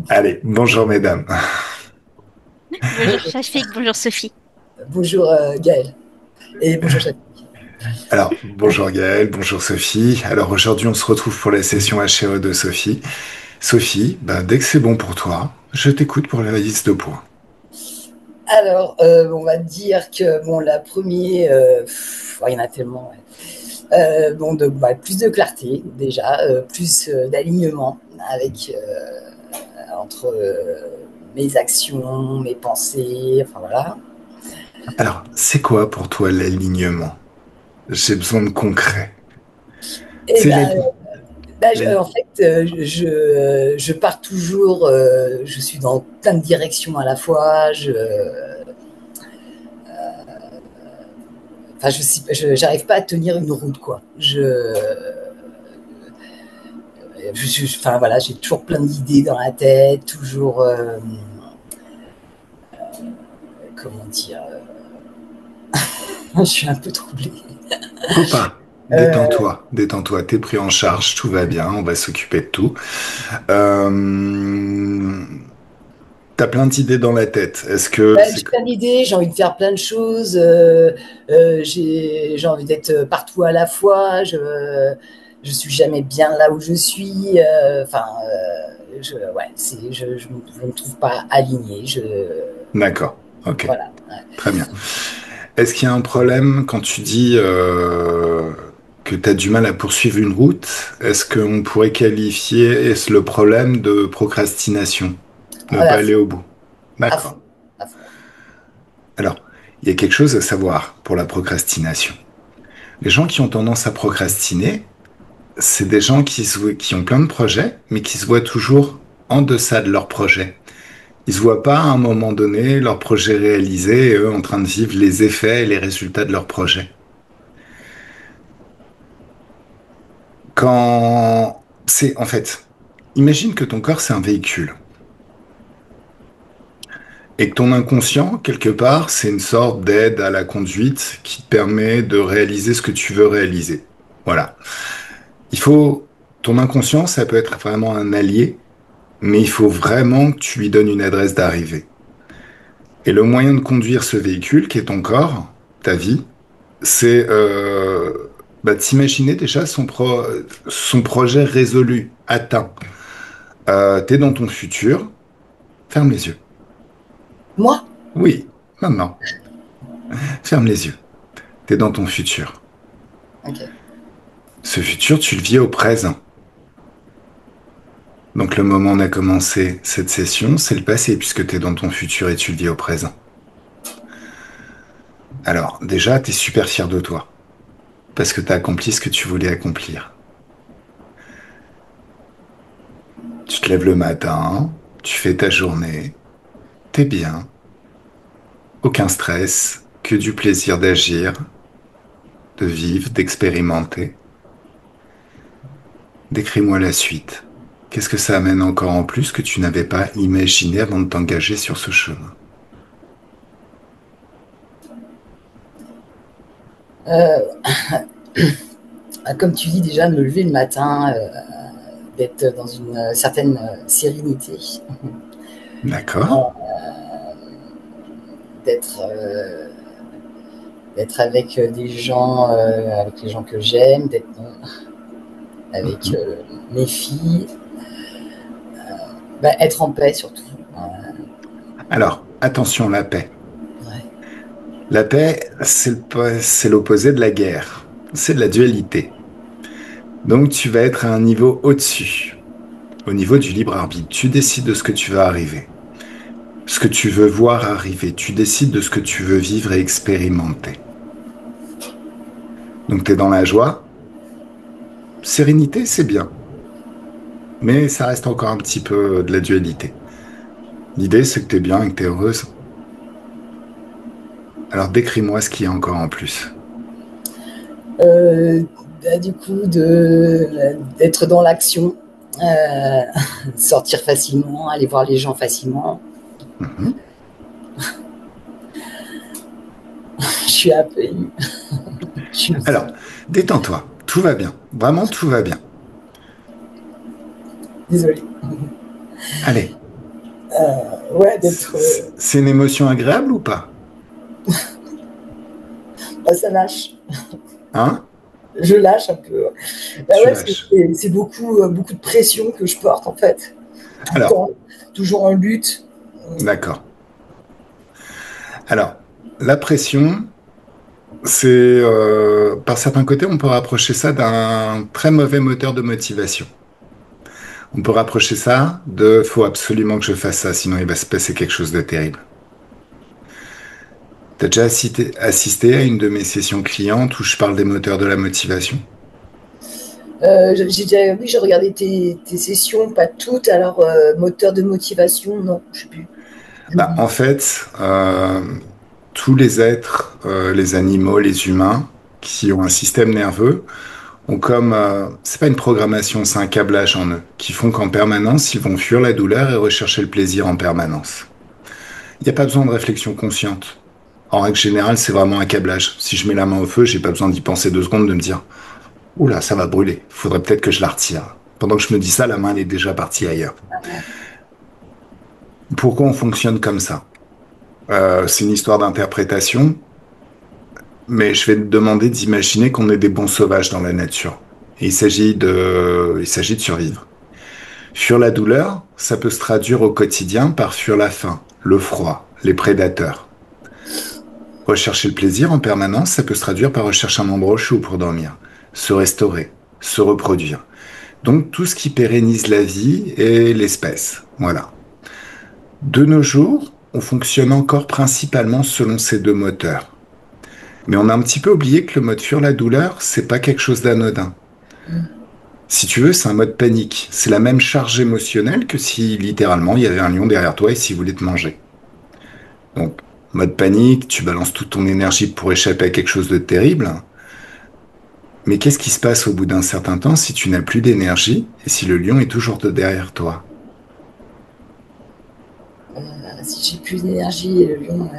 Allez, bonjour mesdames. Bonjour Shafik, bonjour Sophie. Bonjour Gaël et bonjour Chef. Alors, bonjour Gaëlle, bonjour Sophie. Alors aujourd'hui, on se retrouve pour la session HRE de Sophie. Sophie, bah, dès que c'est bon pour toi, je t'écoute pour la liste de points. Alors, on va dire que bon, la première, il y en a tellement. Ouais. Bon, plus de clarté déjà, plus d'alignement avec entre mes actions, mes pensées, enfin voilà. Alors, c'est quoi pour toi l'alignement? J'ai besoin de concret. Et C'est en fait, je pars toujours, je suis dans plein de directions à la fois. Enfin, j'arrive pas à tenir une route, quoi. Enfin voilà, j'ai toujours plein d'idées dans la tête, toujours, comment dire, je suis un peu troublée. faut pas. Euh, Détends-toi, détends-toi. T'es pris en charge, tout va bien, on va s'occuper de tout. Euh, T'as plein d'idées dans la tête. Est-ce que c'est... j'ai plein d'idées, j'ai envie de faire plein de choses, j'ai envie d'être partout à la fois, je suis jamais bien là où je suis, enfin, ouais, je me trouve pas alignée, D'accord, ok, voilà. Ouais. très bien. Est-ce qu'il y a un problème quand tu dis que tu as du mal à poursuivre une route? Est-ce qu'on pourrait qualifier est-ce le problème de procrastination? Ne pas À aller fond, au bout. à fond, D'accord. à fond. Alors, il y a quelque chose à savoir pour la procrastination. Les gens qui ont tendance à procrastiner, c'est des gens qui ont plein de projets, mais qui se voient toujours en deçà de leur projet. Ils se voient pas à un moment donné leur projet réalisé et eux en train de vivre les effets et les résultats de leur projet. Quand c'est en fait, imagine que ton corps c'est un véhicule et que ton inconscient, quelque part, c'est une sorte d'aide à la conduite qui te permet de réaliser ce que tu veux réaliser. Voilà. Il faut, ton inconscient, ça peut être vraiment un allié, mais il faut vraiment que tu lui donnes une adresse d'arrivée. Et le moyen de conduire ce véhicule, qui est ton corps, ta vie, c'est bah, de s'imaginer déjà son projet résolu, atteint. T'es dans ton futur. Ferme les yeux. Moi, Oui, maintenant. Ferme les yeux. T'es dans ton futur. ok. Ce futur, tu le vis au présent. Donc le moment où on a commencé cette session, c'est le passé, puisque t'es dans ton futur et tu le vis au présent. Alors, déjà, t'es super fier de toi, parce que t'as accompli ce que tu voulais accomplir. Tu te lèves le matin, tu fais ta journée, t'es bien, aucun stress, que du plaisir d'agir, de vivre, d'expérimenter. Décris-moi la suite. Qu'est-ce que ça amène encore en plus que tu n'avais pas imaginé avant de t'engager sur ce chemin? Euh, Comme tu dis déjà, me lever le matin, d'être dans une certaine sérénité, D'accord. d'être d'être avec des gens, avec les gens que j'aime, d'être avec Mhm. mes filles, être en paix surtout. Alors, attention, la paix. Ouais. La paix, c'est l'opposé de la guerre. C'est de la dualité. Donc, tu vas être à un niveau au-dessus, au niveau du libre arbitre. Tu décides de ce que tu vas arriver, ce que tu veux voir arriver. Tu décides de ce que tu veux vivre et expérimenter. Donc, tu es dans la joie. Sérénité, c'est bien, mais ça reste encore un petit peu de la dualité. L'idée, c'est que tu es bien et que tu es heureuse. Alors, décris-moi ce qu'il y a encore en plus. Euh, du coup, d'être dans l'action, euh, sortir facilement, aller voir les gens facilement. Mhm. Je suis un peu émue. Alors, détends-toi. Tout va bien. Vraiment, tout va bien. Désolée. Allez, Ouais, d'être. c'est une émotion agréable ou pas? Bah, ça lâche. Hein? Je lâche un peu. Bah Tu ouais, parce que lâches. c'est beaucoup, beaucoup de pression que je porte en fait. Tout le Alors, temps. Toujours en lutte. d'accord. Alors, la pression, par certains côtés, on peut rapprocher ça d'un très mauvais moteur de motivation. On peut rapprocher ça de faut absolument que je fasse ça, sinon il va se passer quelque chose de terrible. T'as déjà assisté à une de mes sessions clientes où je parle des moteurs de la motivation? Oui, j'ai regardé tes sessions, pas toutes. Alors, moteur de motivation, non, je sais plus. Bah, en fait, tous les êtres, les animaux, les humains, qui ont un système nerveux, ont c'est pas une programmation, c'est un câblage en eux, qui font qu'en permanence, ils vont fuir la douleur et rechercher le plaisir en permanence. Il n'y a pas besoin de réflexion consciente. En règle générale, c'est vraiment un câblage. Si je mets la main au feu, j'ai pas besoin d'y penser 2 secondes, de me dire, oula, ça va brûler. Faudrait peut-être que je la retire. Pendant que je me dis ça, la main elle est déjà partie ailleurs. Pourquoi on fonctionne comme ça? C'est une histoire d'interprétation, mais je vais te demander d'imaginer qu'on est des bons sauvages dans la nature. Et il s'agit de survivre. Fuir la douleur, ça peut se traduire au quotidien par fuir la faim, le froid, les prédateurs. Rechercher le plaisir en permanence, ça peut se traduire par rechercher un endroit chaud pour dormir, se restaurer, se reproduire. Donc tout ce qui pérennise la vie et l'espèce. Voilà. De nos jours, on fonctionne encore principalement selon ces deux moteurs. Mais on a un petit peu oublié que le mode fuir la douleur, c'est pas quelque chose d'anodin. Si tu veux, c'est un mode panique. C'est la même charge émotionnelle que si littéralement il y avait un lion derrière toi et s'il voulait te manger. Donc, mode panique, tu balances toute ton énergie pour échapper à quelque chose de terrible. Mais qu'est-ce qui se passe au bout d'un certain temps si tu n'as plus d'énergie et si le lion est toujours derrière toi? Si j'ai plus d'énergie et le lion,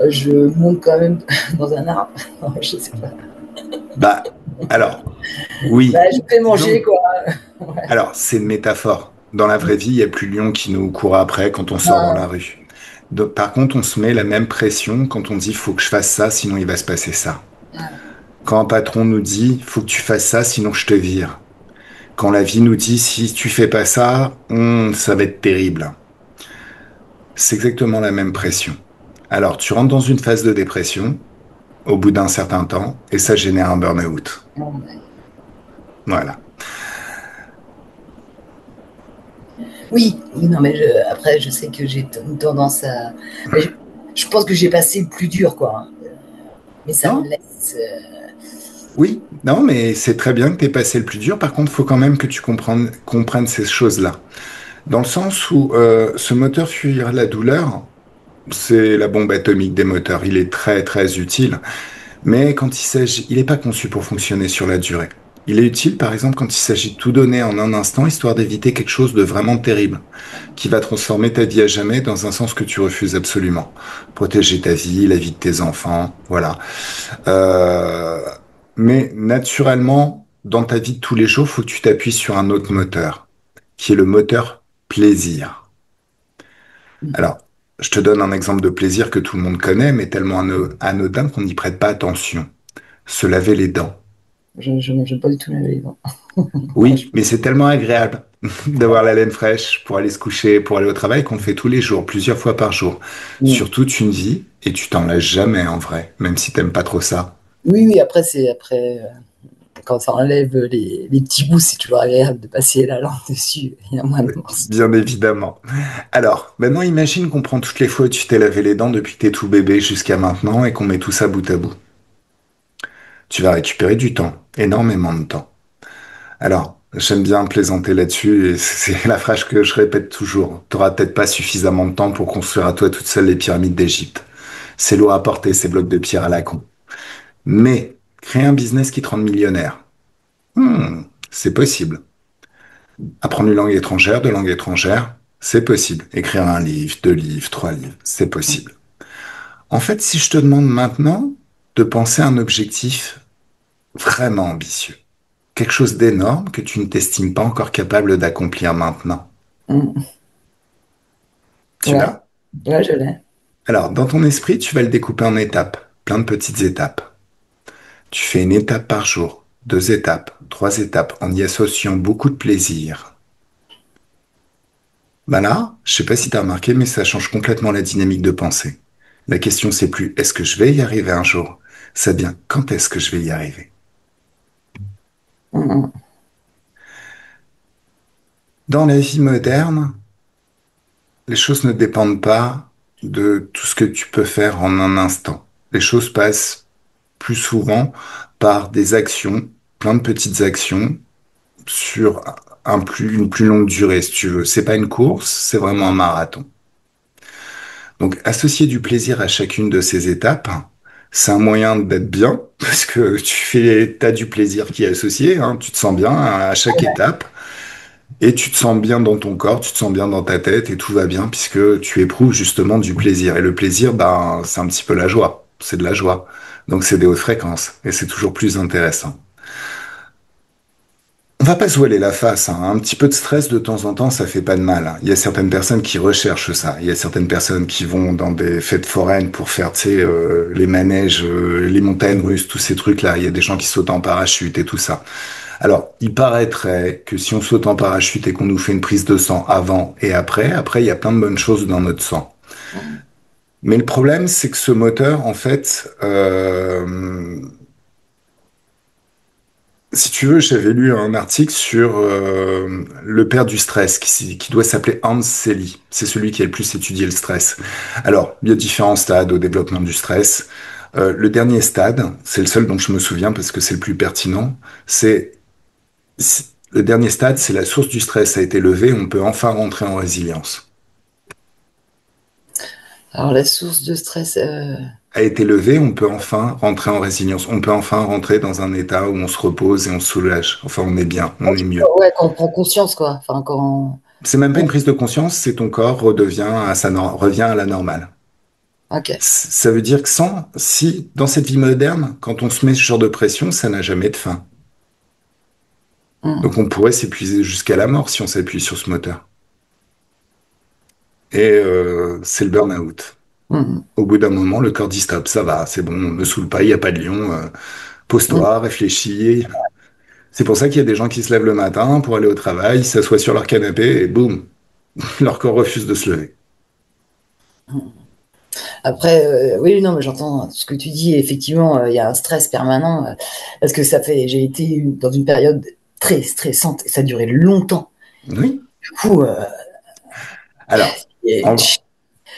je monte quand même dans un arbre. Non, je sais pas. Bah, alors, Bah, oui. je fais manger, Disons, quoi. Ouais. alors, c'est une métaphore. Dans la vraie vie, il n'y a plus le lion qui nous court après quand on sort dans la Non, rue. Par contre, on se met la même pression quand on dit faut que je fasse ça, sinon il va se passer ça. Quand un patron nous dit faut que tu fasses ça, sinon je te vire. Quand la vie nous dit si tu fais pas ça, ça va être terrible. C'est exactement la même pression. Alors, tu rentres dans une phase de dépression au bout d'un certain temps et ça génère un burn-out. non. Voilà. Oui, oui, non, mais après, je sais que j'ai une tendance à. Mais je pense que j'ai passé le plus dur, quoi. Mais ça me Non? laisse. Oui, non, mais c'est très bien que tu aies passé le plus dur. Par contre, il faut quand même que tu comprennes ces choses-là. Dans le sens où ce moteur fuir la douleur, c'est la bombe atomique des moteurs. Il est très, très utile. Mais il n'est pas conçu pour fonctionner sur la durée. Il est utile, par exemple, quand il s'agit de tout donner en un instant, histoire d'éviter quelque chose de vraiment terrible, qui va transformer ta vie à jamais dans un sens que tu refuses absolument. Protéger ta vie, la vie de tes enfants, voilà. Euh, mais naturellement, dans ta vie de tous les jours, faut que tu t'appuies sur un autre moteur, qui est le moteur plaisir. Alors, je te donne un exemple de plaisir que tout le monde connaît, mais tellement anodin qu'on n'y prête pas attention. Se laver les dents. Je mange pas du tout les dents. Oui, mais c'est tellement agréable d'avoir la laine fraîche pour aller se coucher, pour aller au travail qu'on le fait tous les jours, plusieurs fois par jour, Mm. sur toute une vie, et tu t'en lasses jamais en vrai, même si t'aimes pas trop ça. Oui, oui, après, quand ça enlève les petits bouts, c'est toujours agréable de passer la langue dessus. Il y a moins de morceaux. Bien évidemment. Alors, maintenant imagine qu'on prend toutes les fois où tu t'es lavé les dents depuis que t'es tout bébé jusqu'à maintenant et qu'on met tout ça bout à bout. Tu vas récupérer du temps, énormément de temps. Alors, j'aime bien plaisanter là-dessus et c'est la phrase que je répète toujours. T'auras peut-être pas suffisamment de temps pour construire à toi toute seule les pyramides d'Égypte. C'est lourd à porter ces blocs de pierre à la con. Mais créer un business qui te rende millionnaire, c'est possible. Apprendre une langue étrangère, 2 langues étrangères, c'est possible. Écrire un livre, 2 livres, 3 livres, c'est possible. En fait, si je te demande maintenant de penser à un objectif vraiment ambitieux, quelque chose d'énorme que tu ne t'estimes pas encore capable d'accomplir maintenant. Mm. Tu Ouais, l'as? ouais, je l'ai. Alors, dans ton esprit, tu vas le découper en étapes, plein de petites étapes. Tu fais une étape par jour, deux étapes, trois étapes, en y associant beaucoup de plaisir. Bah là, je sais pas si tu as remarqué, mais ça change complètement la dynamique de pensée. La question, c'est plus est-ce que je vais y arriver un jour? Ça devient quand est-ce que je vais y arriver? Mm, Dans la vie moderne, les choses ne dépendent pas de tout ce que tu peux faire en un instant. Les choses passent plus souvent par des actions, plein de petites actions sur une plus longue durée, si tu veux. C'est pas une course, c'est vraiment un marathon. Donc, associer du plaisir à chacune de ces étapes, c'est un moyen d'être bien, parce que t'as du plaisir qui est associé, hein, tu te sens bien à chaque étape, et tu te sens bien dans ton corps, tu te sens bien dans ta tête, et tout va bien, puisque tu éprouves justement du plaisir. Et le plaisir, ben, c'est un petit peu la joie, c'est de la joie. Donc, c'est des hautes fréquences, et c'est toujours plus intéressant. On va pas se voiler la face, hein. Un petit peu de stress de temps en temps, ça fait pas de mal, hein. Il y a certaines personnes qui recherchent ça. Il y a certaines personnes qui vont dans des fêtes foraines pour faire, tu sais, les manèges, les montagnes russes, tous ces trucs-là. Il y a des gens qui sautent en parachute et tout ça. Alors, il paraîtrait que si on saute en parachute et qu'on nous fait une prise de sang avant et après, il y a plein de bonnes choses dans notre sang. mm. Mais le problème, c'est que ce moteur, en fait, si tu veux, j'avais lu un article sur le père du stress, qui doit s'appeler Hans Selye. C'est celui qui a le plus étudié le stress. Alors, il y a différents stades au développement du stress. Le dernier stade, c'est le seul dont je me souviens parce que c'est le plus pertinent, le dernier stade, c'est la source du stress a été levée, on peut enfin rentrer en résilience. Alors, la source de stress, A été levée, on peut enfin rentrer en résilience. On peut enfin rentrer dans un état où on se repose et on se soulage. Enfin, on est bien, on est mieux. ouais, quand on prend conscience, quoi. Enfin, quand. C'est même pas une prise de conscience, c'est ton corps revient à la normale. Ok. Ça veut dire que si, dans cette vie moderne, quand on se met ce genre de pression, ça n'a jamais de fin. Mm, Donc on pourrait s'épuiser jusqu'à la mort si on s'appuie sur ce moteur. Et c'est le burn-out. mm, Au bout d'un moment, le corps dit stop, ça va, c'est bon, on me saoule pas, il n'y a pas de lion, mm. pose-toi, réfléchis. C'est pour ça qu'il y a des gens qui se lèvent le matin pour aller au travail, s'assoient sur leur canapé et boum, leur corps refuse de se lever. Après, oui, non, mais j'entends ce que tu dis. Effectivement, il y a un stress permanent parce que j'ai été dans une période très stressante et ça a duré longtemps. Oui. Du coup, Alors, et- en,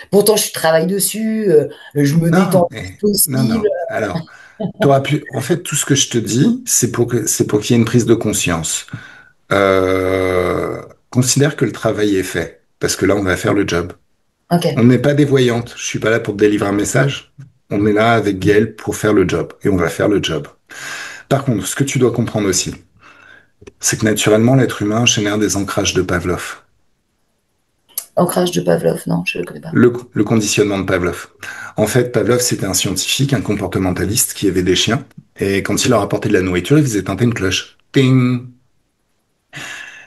pourtant, je travaille dessus, je me non, détends le plus non, possible. non. Alors, en fait, tout ce que je te dis, c'est pour qu'il y ait une prise de conscience. Considère que le travail est fait, parce que là, on va faire le job. Ok. On n'est pas des voyantes. Je suis pas là pour te délivrer un message. On est là avec Gaël pour faire le job, et on va faire le job. Par contre, ce que tu dois comprendre aussi, c'est que naturellement, l'être humain génère des ancrages de Pavlov. Ancrage de Pavlov, non, je ne le connais pas. Le conditionnement de Pavlov. En fait, Pavlov, c'était un scientifique, un comportementaliste qui avait des chiens, et quand il leur apportait de la nourriture, il faisait tinter une cloche. Ting!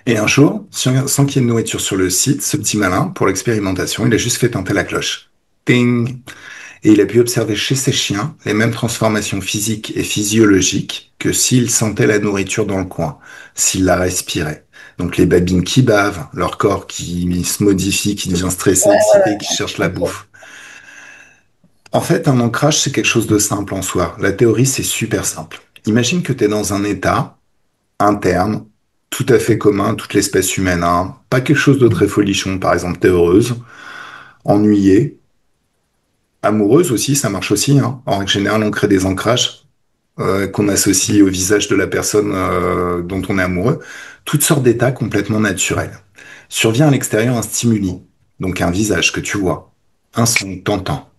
Et un jour, sans qu'il y ait de nourriture sur le site, ce petit malin, pour l'expérimentation, il a juste fait tinter la cloche. Ting! Et il a pu observer chez ses chiens les mêmes transformations physiques et physiologiques que s'ils sentaient la nourriture dans le coin, s'ils la respiraient. Donc les babines qui bavent, leur corps qui se modifie, qui devient stressé, excité, qui cherche la Ok. bouffe. En fait, un ancrage, c'est quelque chose de simple en soi. La théorie, c'est super simple. Imagine que tu es dans un état interne, tout à fait commun à toute l'espèce humaine, hein. Pas quelque chose de très folichon. Par exemple, tu es heureuse, ennuyée, amoureuse aussi, ça marche aussi, hein. En règle générale, on crée des ancrages qu'on associe au visage de la personne dont on est amoureux. Toutes sortes d'états complètement naturels. Survient à l'extérieur un stimuli, donc un visage que tu vois, un son que t'entends,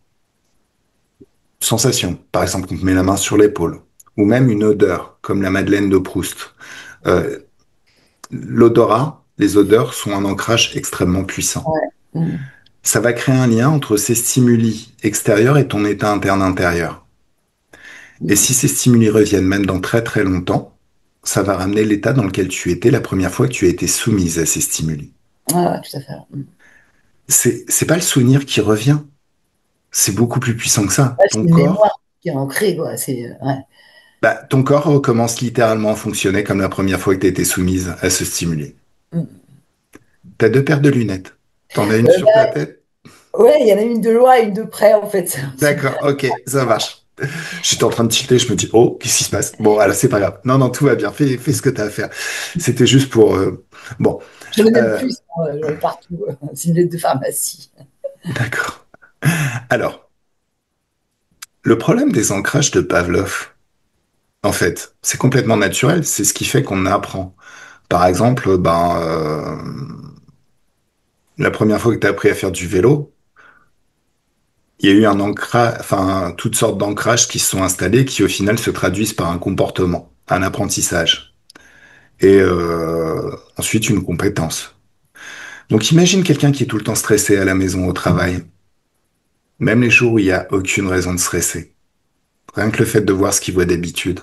sensation, par exemple, on te met la main sur l'épaule, ou même une odeur, comme la Madeleine de Proust. Euh, L'odorat, les odeurs sont un ancrage extrêmement puissant. Ouais. Mm. Ça va créer un lien entre ces stimuli extérieurs et ton état interne intérieur. Et si ces stimuli reviennent même dans très très longtemps, ça va ramener l'état dans lequel tu étais la première fois que tu as été soumise à ces stimuli. Ouais, tout à fait. C'est pas le souvenir qui revient, c'est beaucoup plus puissant que ça. Ouais, c'est une mémoire qui est ancrée, quoi. Ouais. Ton corps recommence littéralement à fonctionner comme la première fois que tu as été soumise à ce stimuli. Mm. T'as deux paires de lunettes. T'en as une Euh, sur ta tête? ouais, il y en a une de loin et une de près, en fait. D'accord, ok, ça marche. J'étais en train de tilter, je me dis, oh, qu'est-ce qui se passe? Bon, alors c'est pas grave. Non, non, tout va bien. Fais ce que t'as à faire. C'était juste pour. Bon, J'en ai même euh, plus, hein, j'en ai partout. C'est une lettre de pharmacie. d'accord. Alors, le problème des ancrages de Pavlov, en fait, c'est complètement naturel. C'est ce qui fait qu'on apprend. Par exemple, la première fois que tu as appris à faire du vélo, il y a eu un ancrage, enfin, toutes sortes d'ancrages qui se sont installés qui, au final, se traduisent par un comportement, un apprentissage et ensuite une compétence. Donc, imagine quelqu'un qui est tout le temps stressé à la maison, au travail, même les jours où il n'y a aucune raison de stresser. Rien que le fait de voir ce qu'il voit d'habitude,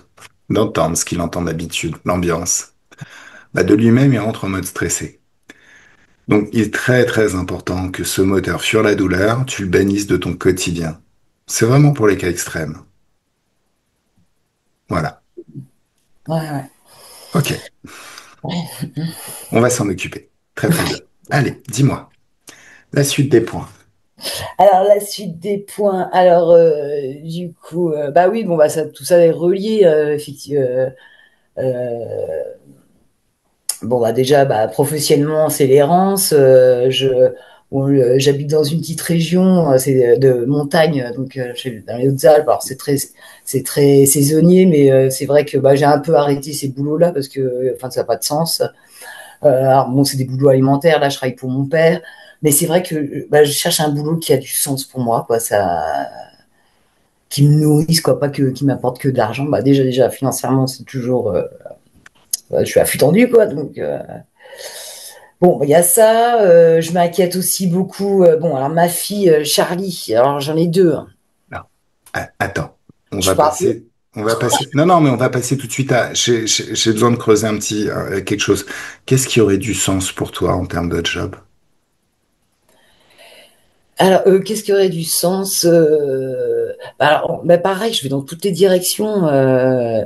d'entendre ce qu'il entend d'habitude, l'ambiance, de lui-même, il rentre en mode stressé. Donc, il est très très important que ce moteur sur la douleur, tu le bannisses de ton quotidien. C'est vraiment pour les cas extrêmes. Voilà. Ouais, ouais. Ok, on va s'en occuper. Très très bien. Allez, dis-moi, la suite des points. Alors, la suite des points. Alors, du coup, bah oui, bon, bah, ça, tout ça est relié, effectivement. Bon, bah, déjà, bah, professionnellement, c'est l'errance. Bon, j'habite dans une petite région, c'est de montagne, donc je suis dans les Hautes-Alpes. Alors, c'est très saisonnier, mais c'est vrai que bah, j'ai un peu arrêté ces boulots-là parce que, enfin, ça n'a pas de sens. Alors, bon, c'est des boulots alimentaires. Là, je travaille pour mon père. Mais c'est vrai que bah, je cherche un boulot qui a du sens pour moi, quoi. Qui me nourrisse, quoi, pas qui m'apporte que de l'argent. Bah, déjà, financièrement, c'est toujours, je suis à flux tendu, quoi. Donc, bon, bah, il y a ça. Je m'inquiète aussi beaucoup. Bon, alors ma fille, Charlie, alors j'en ai deux, hein. Non. Attends, on Je va parle. passer, on va passer. Non, non, mais on va passer tout de suite à. J'ai besoin de creuser un petit quelque chose. Qu'est-ce qui aurait du sens pour toi en termes de job? Alors, qu'est-ce qui aurait du sens bah, alors, bah, pareil, je vais dans toutes les directions. Euh,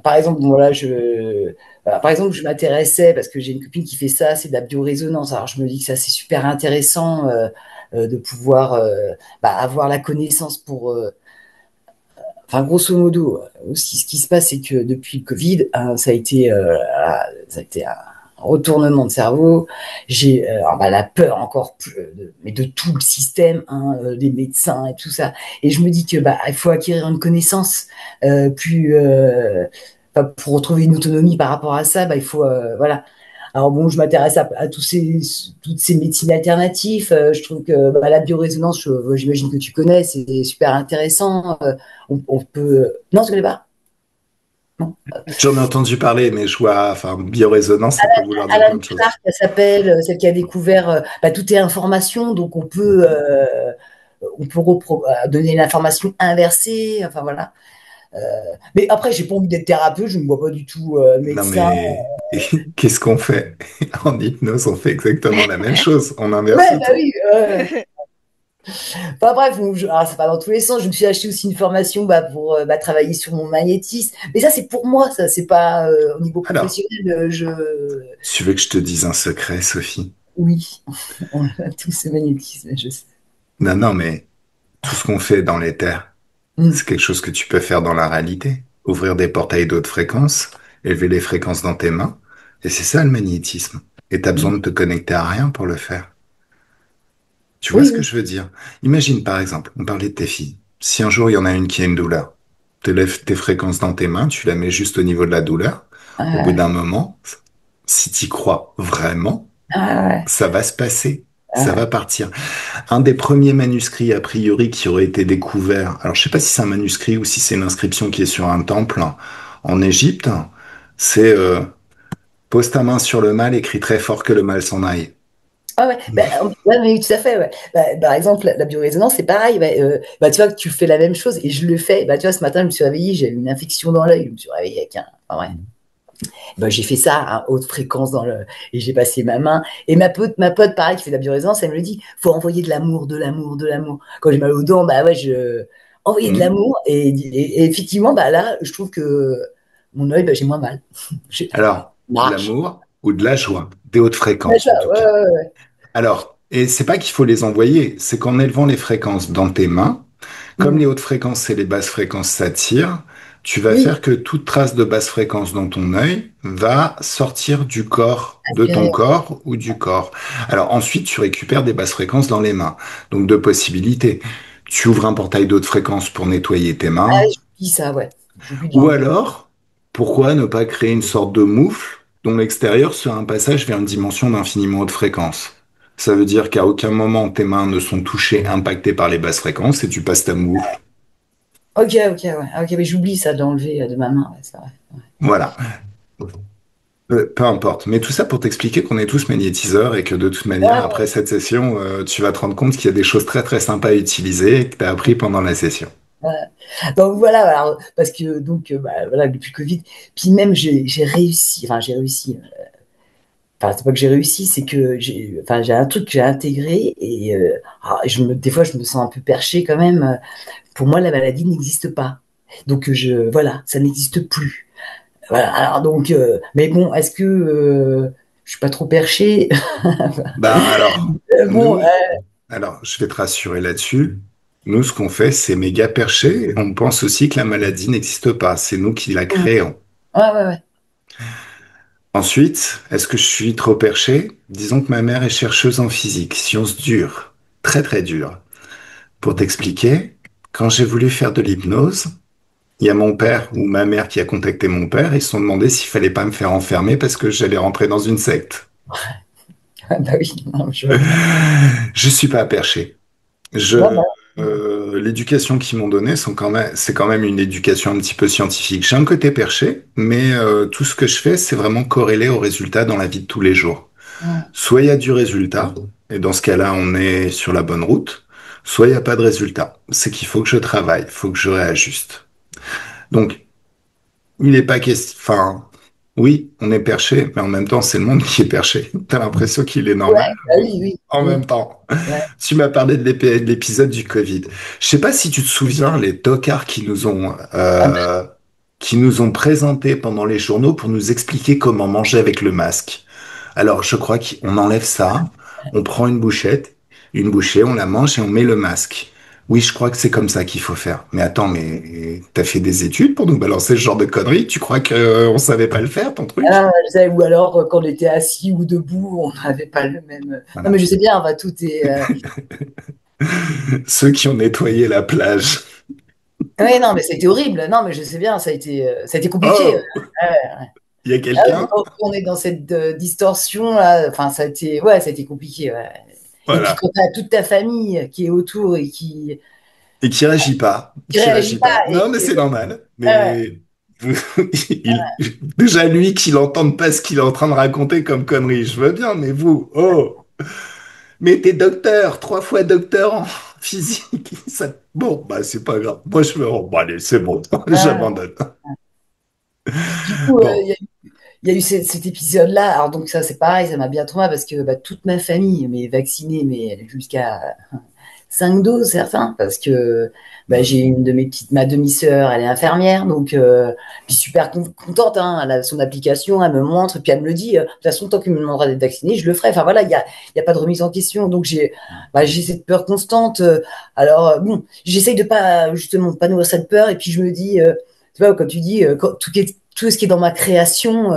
par exemple, voilà, par exemple, je m'intéressais parce que j'ai une copine qui fait ça, c'est de la biorésonance. Alors, je me dis que ça, c'est super intéressant de pouvoir bah, avoir la connaissance pour. Enfin, grosso modo, aussi, ce qui se passe, c'est que depuis le Covid, hein, ça a été un retournement de cerveau. J'ai alors, bah, la peur encore plus, mais de tout le système, hein, des médecins et tout ça. Et je me dis que bah, il faut acquérir une connaissance plus enfin, pour retrouver une autonomie par rapport à ça. Bah, il faut voilà. Alors bon, je m'intéresse à toutes ces médecines alternatives. Je trouve que bah, la biorésonance, j'imagine que tu connais, c'est super intéressant. On peut. Non, tu connais pas? Non. J'en ai entendu parler, mais je vois, enfin, biorésonance, ça peut vouloir dire plein Alan de choses. Clark, elle s'appelle, celle qui a découvert. Bah, tout est information, donc on peut donner l'information inversée. Enfin voilà. Euh, mais après, j'ai pas envie d'être thérapeute, je ne me vois pas du tout Non, médecin. mais qu'est-ce qu'on fait? En hypnose, on fait exactement la même chose. On inverse Ouais, bah tout. oui. Enfin bref, alors, c'est pas dans tous les sens. Je me suis acheté aussi une formation bah, pour bah, travailler sur mon magnétisme. Mais ça, c'est pour moi, ça, c'est pas au niveau Alors, professionnel. tu veux que je te dise un secret, Sophie? Oui, on a tous ce magnétisme, je sais. Non, non, mais tout ce qu'on fait dans l'éther, Mm. c'est quelque chose que tu peux faire dans la réalité. Ouvrir des portails d'autres fréquences, élever les fréquences dans tes mains. Et c'est ça le magnétisme. Et t'as besoin Mm. de te connecter à rien pour le faire. Tu vois Oui, ce que oui. je veux dire? Imagine par exemple, on parlait de tes filles. Si un jour il y en a une qui a une douleur, tu lèves tes fréquences dans tes mains, tu la mets juste au niveau de la douleur. Au bout Ah, d'un moment, si tu crois vraiment, ouais. ça va se passer. Ça Ah, va partir. Un des premiers manuscrits, a priori, qui aurait été découvert, alors je sais pas si c'est un manuscrit ou si c'est une inscription qui est sur un temple en Égypte, c'est pose ta main sur le mal, écris très fort que le mal s'en aille. Ah ouais, ouais, mais tout à fait. Ouais. Par exemple, la biorésonance, c'est pareil. Tu vois, tu fais la même chose et je le fais. Tu vois, ce matin, je me suis réveillée, j'ai eu une infection dans l'œil. Je me suis réveillée avec un. Enfin, ouais. J'ai fait ça à haute fréquence et j'ai passé ma main. Et ma pote, pareil, qui fait de la biorésonance, elle me dit, faut envoyer de l'amour, de l'amour, de l'amour. Quand j'ai mal aux dents, bah ouais, je envoyer de Hmm. l'amour. Et effectivement, là, je trouve que mon œil, j'ai moins mal. Alors, de Marche. l'amour ou de la joie, des hautes Ouais, fréquences en tout ouais, cas. ouais, ouais. Alors, et c'est pas qu'il faut les envoyer, c'est qu'en élevant les fréquences dans tes mains, comme les Mm. hautes fréquences et les basses fréquences s'attirent, tu vas Oui, faire que toute trace de basse fréquence dans ton œil va sortir du corps, de ton aspiré. corps ou du corps. Alors ensuite, tu récupères des basses fréquences dans les mains. Donc deux possibilités. Tu ouvres un portail d'haute fréquence pour nettoyer tes Ah, mains, j'oublie ça, ouais. J'oublie de ou l'enlever. alors, pourquoi ne pas créer une sorte de moufle dont l'extérieur sera un passage vers une dimension d'infiniment haute fréquence? Ça veut dire qu'à aucun moment tes mains ne sont touchées, impactées par les basses fréquences et tu passes ta moufle. Ok, ok, ouais. Ok, mais j'oublie ça d'enlever de ma main, ouais, c'est vrai. Voilà. Peu importe. Mais tout ça pour t'expliquer qu'on est tous magnétiseurs et que de toute manière, Ouais, après cette session, tu vas te rendre compte qu'il y a des choses très très sympas à utiliser et que tu as appris pendant la session. ouais. Donc voilà, alors, parce que voilà, depuis le Covid, puis même j'ai réussi, enfin j'ai réussi, enfin c'est pas que j'ai réussi, c'est que j'ai un truc que j'ai intégré et des fois je me sens un peu perché quand même. Pour moi, la maladie n'existe pas. Donc voilà, ça n'existe plus. Voilà. Alors donc, mais bon, est-ce que je suis pas trop perché? Ben alors, Bon, nous, alors je vais te rassurer là-dessus. Nous, ce qu'on fait, c'est méga perché. On pense aussi que la maladie n'existe pas. C'est nous qui la ouais, créons. ouais, ouais. Ensuite, est-ce que je suis trop perché? Disons que ma mère est chercheuse en physique, science dure, très très dure. Pour t'expliquer, quand j'ai voulu faire de l'hypnose, il y a mon père ou ma mère qui a contacté mon père et ils se sont demandé s'il fallait pas me faire enfermer parce que j'allais rentrer dans une secte. Ah bah oui, non, je vois bien. Je suis pas perché. Non, non. L'éducation qu'ils m'ont donnée c'est quand même une éducation un petit peu scientifique. J'ai un côté perché, mais tout ce que je fais, c'est vraiment corrélé au résultat dans la vie de tous les jours. Mm. Soit il y a du résultat, et dans ce cas-là, on est sur la bonne route, soit il n'y a pas de résultat. C'est qu'il faut que je travaille, il faut que je réajuste. Donc, il n'est pas question. Enfin, oui, on est perché, mais en même temps, c'est le monde qui est perché. T'as l'impression qu'il est Ouais, normal. bah oui, oui, En oui. même temps, Ouais. tu m'as parlé de de l'épisode du Covid. Je sais pas si tu te souviens, les tocards Ah bah, qui nous ont présenté pendant les journaux pour nous expliquer comment manger avec le masque. Alors, je crois qu'on enlève ça, on prend une bouchée, on la mange et on met le masque. Oui, je crois que c'est comme ça qu'il faut faire. Mais attends, mais t'as fait des études pour nous balancer ce genre de conneries? Tu crois que on savait pas le faire, ton truc? ou alors quand on était assis ou debout, on n'avait pas le même. Non, mais Voilà. je sais bien, tout est. Ceux qui ont nettoyé la plage. Oui, non, mais c'était horrible. Non, mais je sais bien, ça a été compliqué. Oh, Ouais. il y a Ah oui, quelqu'un? quand on est dans cette distorsion là, enfin, ouais, ça a été compliqué. Ouais. Et puis Voilà. quand tu as toute ta famille qui est autour et Et qui réagit pas. qui Qui réagit réagit pas pas. et Non, mais c'est normal. ouais, Mais déjà lui qu'il entende pas ce qu'il est en train de raconter comme connerie, je veux bien, mais vous, oh, mais t'es docteur, 3 fois docteur en physique. Bon, bah c'est pas grave. Moi je me, oh, bon, allez, c'est bon, ouais. j'abandonne. Du coup, Bon, il y a eu cet épisode-là. Alors donc ça, c'est pareil, ça m'a bien traumatisé parce que toute ma famille m'est vaccinée, mais jusqu'à 5 doses certains, parce que j'ai une de mes petites, ma demi-sœur, elle est infirmière, donc puis super contente, hein, elle a son application, elle me montre, puis elle me le dit, de toute façon, tant qu'il me demandera d'être vaccinée, je le ferai. Enfin voilà, il y a pas de remise en question, donc j'ai cette peur constante. Alors bon, j'essaye de pas justement de pas nourrir cette peur, et puis je me dis, tu vois, quand tu dis tout ce qui est dans ma création,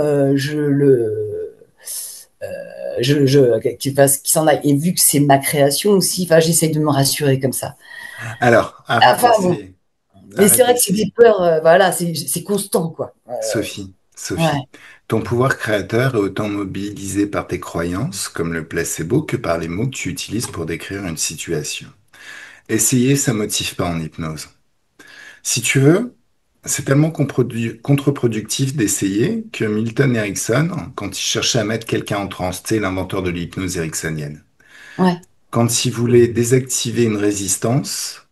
qu'il s'en aille. Et vu que c'est ma création aussi, enfin, j'essaye de me rassurer comme ça. alors, arrête Enfin bon, d'essayer. mais c'est Arrête vrai que c'est des d'essayer. peurs, voilà, c'est constant, quoi. Sophie, Ouais. Sophie, ton pouvoir créateur est autant mobilisé par tes croyances, comme le placebo, que par les mots que tu utilises pour décrire une situation. Essayer, ça motive pas en hypnose. Si tu veux, c'est tellement contre-productif d'essayer que Milton Erickson, quand il cherchait à mettre quelqu'un en transe, tu sais, l'inventeur de l'hypnose ericksonienne, Ouais. Quand il voulait désactiver une résistance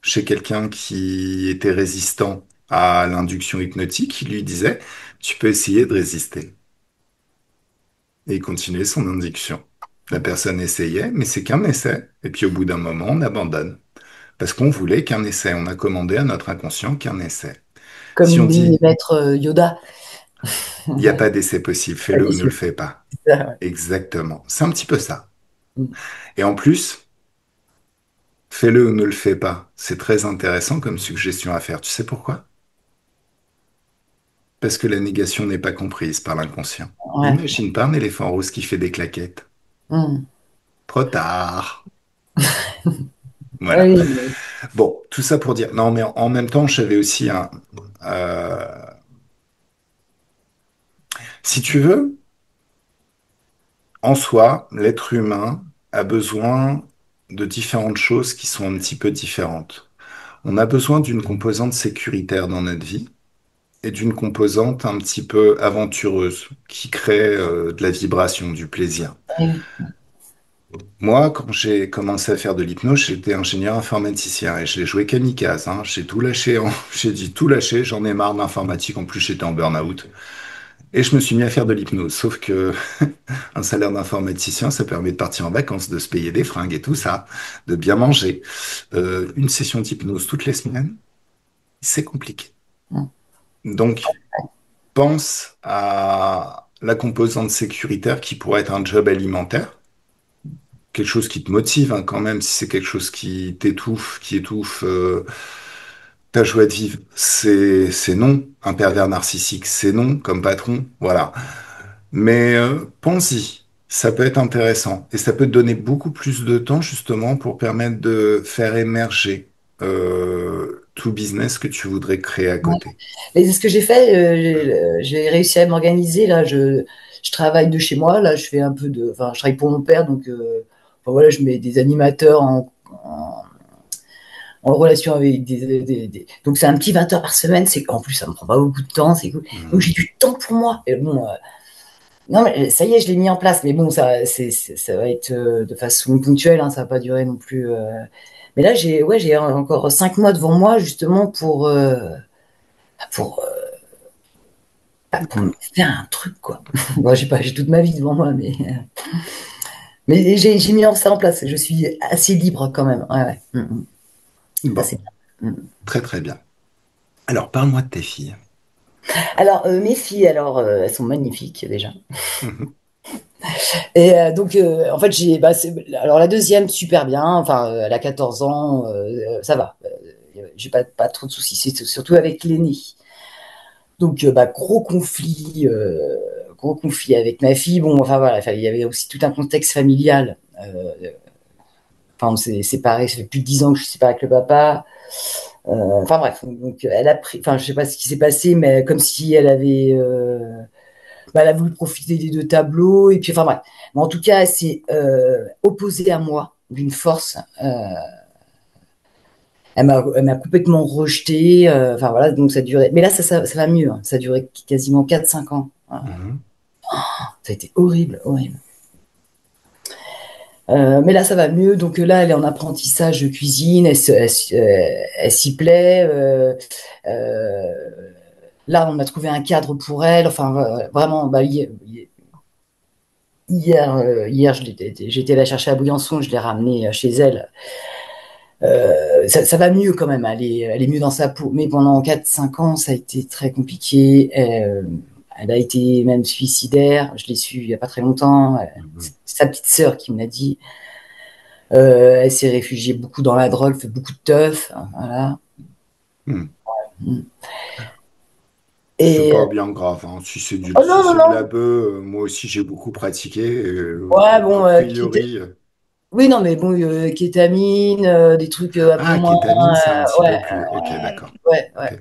chez quelqu'un qui était résistant à l'induction hypnotique, il lui disait, tu peux essayer de résister. Et il continuait son induction. La personne essayait, mais c'est qu'un essai. Et puis au bout d'un moment, on abandonne. Parce qu'on voulait qu'un essai. On a commandé à notre inconscient qu'un essai. Si on Comme dit, dit maître Yoda. il n'y a pas d'essai possible, Pas fais-le ou ne le déçu. fais pas. Ça, ouais. Exactement. C'est un petit peu ça. Mm. Et en plus, fais-le ou ne le fais pas. C'est très intéressant comme suggestion à faire. Tu sais pourquoi? Parce que la négation n'est pas comprise par l'inconscient. Ouais. Imagine pas un éléphant rose qui fait des claquettes. Mm. Trop tard. Voilà. Oui, mais- Bon, tout ça pour dire. Non, mais en même temps, j'avais aussi un. euh, Si tu veux, en soi, l'être humain a besoin de différentes choses qui sont un petit peu différentes. On a besoin d'une composante sécuritaire dans notre vie et d'une composante un petit peu aventureuse qui crée de la vibration, du plaisir. oui, Moi, quand j'ai commencé à faire de l'hypnose, j'étais ingénieur informaticien et je l'ai joué kamikaze, hein. J'ai tout lâché, j'ai dit tout lâché, j'en ai marre d'informatique, en plus j'étais en burn-out. Et je me suis mis à faire de l'hypnose, sauf que un salaire d'informaticien, ça permet de partir en vacances, de se payer des fringues et tout ça, de bien manger. Une session d'hypnose toutes les semaines, c'est compliqué. oui. Donc, pense à la composante sécuritaire qui pourrait être un job alimentaire, quelque chose qui te motive hein, quand même, si c'est quelque chose qui t'étouffe, qui étouffe ta joie de vivre, c'est non. Un pervers narcissique, c'est non comme patron, voilà. Mais pense-y, ça peut être intéressant et ça peut te donner beaucoup plus de temps justement pour permettre de faire émerger tout business que tu voudrais créer à Ouais. côté. Mais c'est ce que j'ai fait. J'ai réussi à m'organiser. Là, je travaille de chez moi. Là, je fais un peu de. Enfin, je travaille pour mon père, donc enfin, voilà, je mets des animateurs en relation avec Donc c'est un petit 20 heures par semaine. C'est en plus ça me prend pas beaucoup de temps. C'est cool. Donc Mhm. j'ai du temps pour moi. Et bon, non, mais ça y est, je l'ai mis en place. Mais bon, ça va être de façon ponctuelle. Hein, ça va pas durer non plus. Mais là, j'ai encore 5 mois devant moi justement pour pour me faire un truc, quoi. Moi, j'ai toute ma vie devant moi, mais j'ai mis ça en place. Je suis assez libre quand même. Ouais, ouais. Ça, Bon, c'est bien. très très bien. Alors, parle-moi de tes filles. Alors, mes filles, alors, elles sont magnifiques déjà. Mhm. Et donc, en fait, alors la deuxième, super bien. Enfin, elle a 14 ans, ça va. J'ai pas trop de soucis. C'est surtout avec l'aînée. Donc, gros conflit avec ma fille. Bon, enfin voilà, il y avait aussi tout un contexte familial. Enfin, on s'est séparés, ça fait plus de 10 ans que je suis séparée avec le papa. Enfin bref, donc elle a pris, enfin je sais pas ce qui s'est passé, mais comme si elle avait, elle a voulu profiter des deux tableaux, et puis enfin bref. Mais en tout cas, elle s'est opposée à moi d'une force. Elle m'a complètement rejetée. Enfin voilà, donc ça durait. Mais là, ça va mieux. Hein. Ça a duré quasiment 4 5 ans. Voilà. Mhm. Ça a été horrible, horrible. Mais là, ça va mieux. Donc là, elle est en apprentissage de cuisine. Elle s'y plaît. Euh, Là, on a trouvé un cadre pour elle. Enfin, vraiment, hier, j'étais la chercher à Briançon. Je l'ai ramenée chez elle. Ça va mieux quand même. Elle est mieux dans sa peau. Mais pendant 4 5 ans, ça a été très compliqué. Elle a été même suicidaire. Je l'ai su il y a pas très longtemps. C'est Mhm. sa petite sœur qui me l'a dit. Elle s'est réfugiée beaucoup dans la drogue, fait beaucoup de teuf, hein, voilà. Mhm. C'est Et pas bien grave, hein. Si c'est oh si non, non, c'est de la non. bœuf, moi aussi j'ai beaucoup pratiqué. Ouais, A bon, priori. oui, non, mais bon, kétamine, des trucs un peu Ah, moins. kétamine, c'est un petit Ouais, peu plus. Ok, d'accord. ouais, ouais. Ok.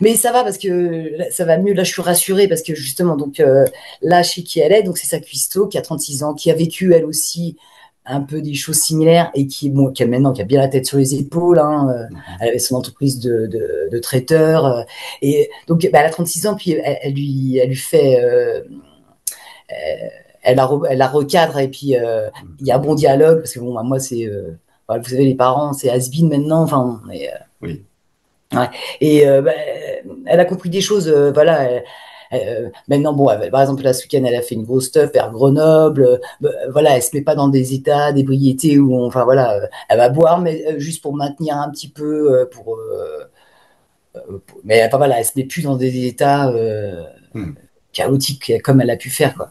Mais ça va parce que là, ça va mieux. Là, je suis rassurée parce que justement, donc là, chez qui elle est, donc c'est sa cuistot qui a 36 ans, qui a vécu elle aussi un peu des choses similaires et qui a maintenant qui a bien la tête sur les épaules. Hein, Mhm. elle avait son entreprise de traiteur et donc elle a 36 ans, puis elle lui fait elle la recadre et puis il y a un bon dialogue parce que bon, bah, moi c'est, voilà, vous savez les parents c'est has-been maintenant, enfin Oui, ouais. Et bah, elle a compris des choses, voilà. Maintenant, bon, par exemple, là, ce week-end, elle a fait une grosse stuff vers Grenoble. Voilà, elle se met pas dans des états d'ébriété où, enfin, voilà, elle va boire, mais juste pour maintenir un petit peu, mais enfin, voilà, elle se met plus dans des états hmm, chaotiques comme elle a pu faire, quoi.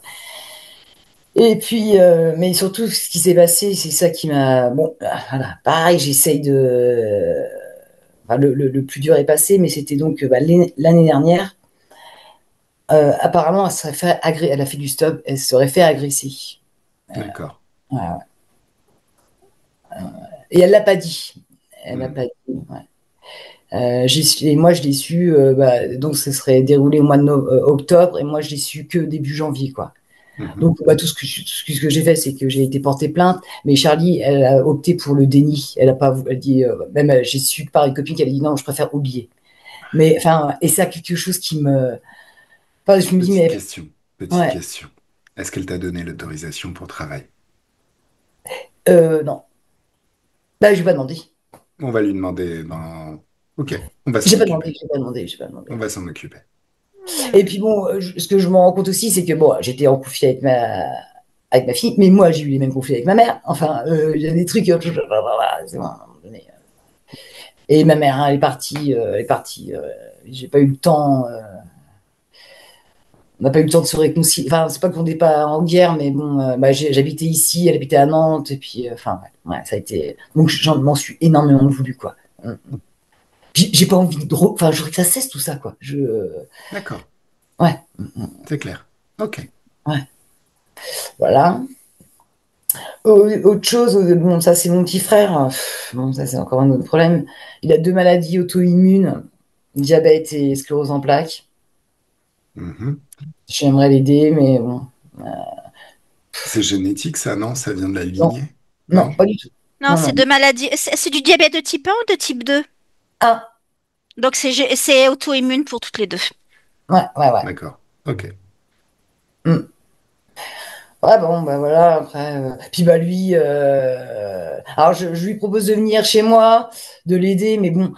Et puis, mais surtout, ce qui s'est passé, c'est ça qui m'a, bon, voilà, pareil, j'essaye de, enfin, le plus dur est passé, mais c'était donc bah, l'année dernière. Apparemment, elle a fait du stop, elle se serait fait agresser. d'accord. Ouais, ouais. Et elle l'a pas dit. Elle l'a Hmm, pas dit. Ouais. Et moi, je l'ai su. Bah, donc, ça serait déroulé au mois de octobre, et moi, je l'ai su que début janvier, quoi. mhm. Donc, bah, tout ce que j'ai fait, c'est que j'ai été porter plainte. Mais Charlie, elle a opté pour le déni. Elle a pas, elle dit, même j'ai su par une copine qu'elle a dit non, je préfère oublier. Mais enfin, et ça, quelque chose qui me, enfin, je me dis Petite mais question, petite ouais, question. Est-ce qu'elle t'a donné l'autorisation pour travail? non. Là, je vais pas demander. On va lui demander dans... Ok, on va s'en occuper. J'ai pas demandé, j'ai pas demandé. On va s'en occuper. Et puis bon, ce que je me rends compte aussi, c'est que bon, j'étais en conflit avec ma fille, mais moi j'ai eu les mêmes conflits avec ma mère. Enfin, il y a des trucs, c'est bon, à un moment donné. Et ma mère, hein, elle est partie. J'ai pas eu le temps. On n'a pas eu le temps de se réconcilier. Enfin, c'est pas qu'on n'est pas en guerre, mais bon, bah, j'habitais ici, elle habitait à Nantes, et puis, enfin, ouais, ouais, ça a été. Donc, j'en m'en suis énormément voulu, quoi. J'ai pas envie de. Enfin, je voudrais que ça cesse tout ça, quoi. D'accord, Ouais, c'est clair. Ok. ouais, voilà. Autre chose, bon, ça c'est mon petit frère. Bon, ça c'est encore un autre problème. Il a deux maladies auto-immunes, diabète et sclérose en plaques. Mhm. J'aimerais l'aider, mais bon, C'est génétique, ça, non? Ça vient de la non, lignée? non, Non? pas du tout. Non, Non, c'est non. deux maladies. C'est du diabète de type 1 ou de type 2? Ah, Donc c'est auto-immune pour toutes les deux. ouais, ouais, ouais. D'accord. Ok. Hmm. Ouais, bon, bah voilà, après. Puis bah lui, alors je lui propose de venir chez moi, de l'aider, mais bon,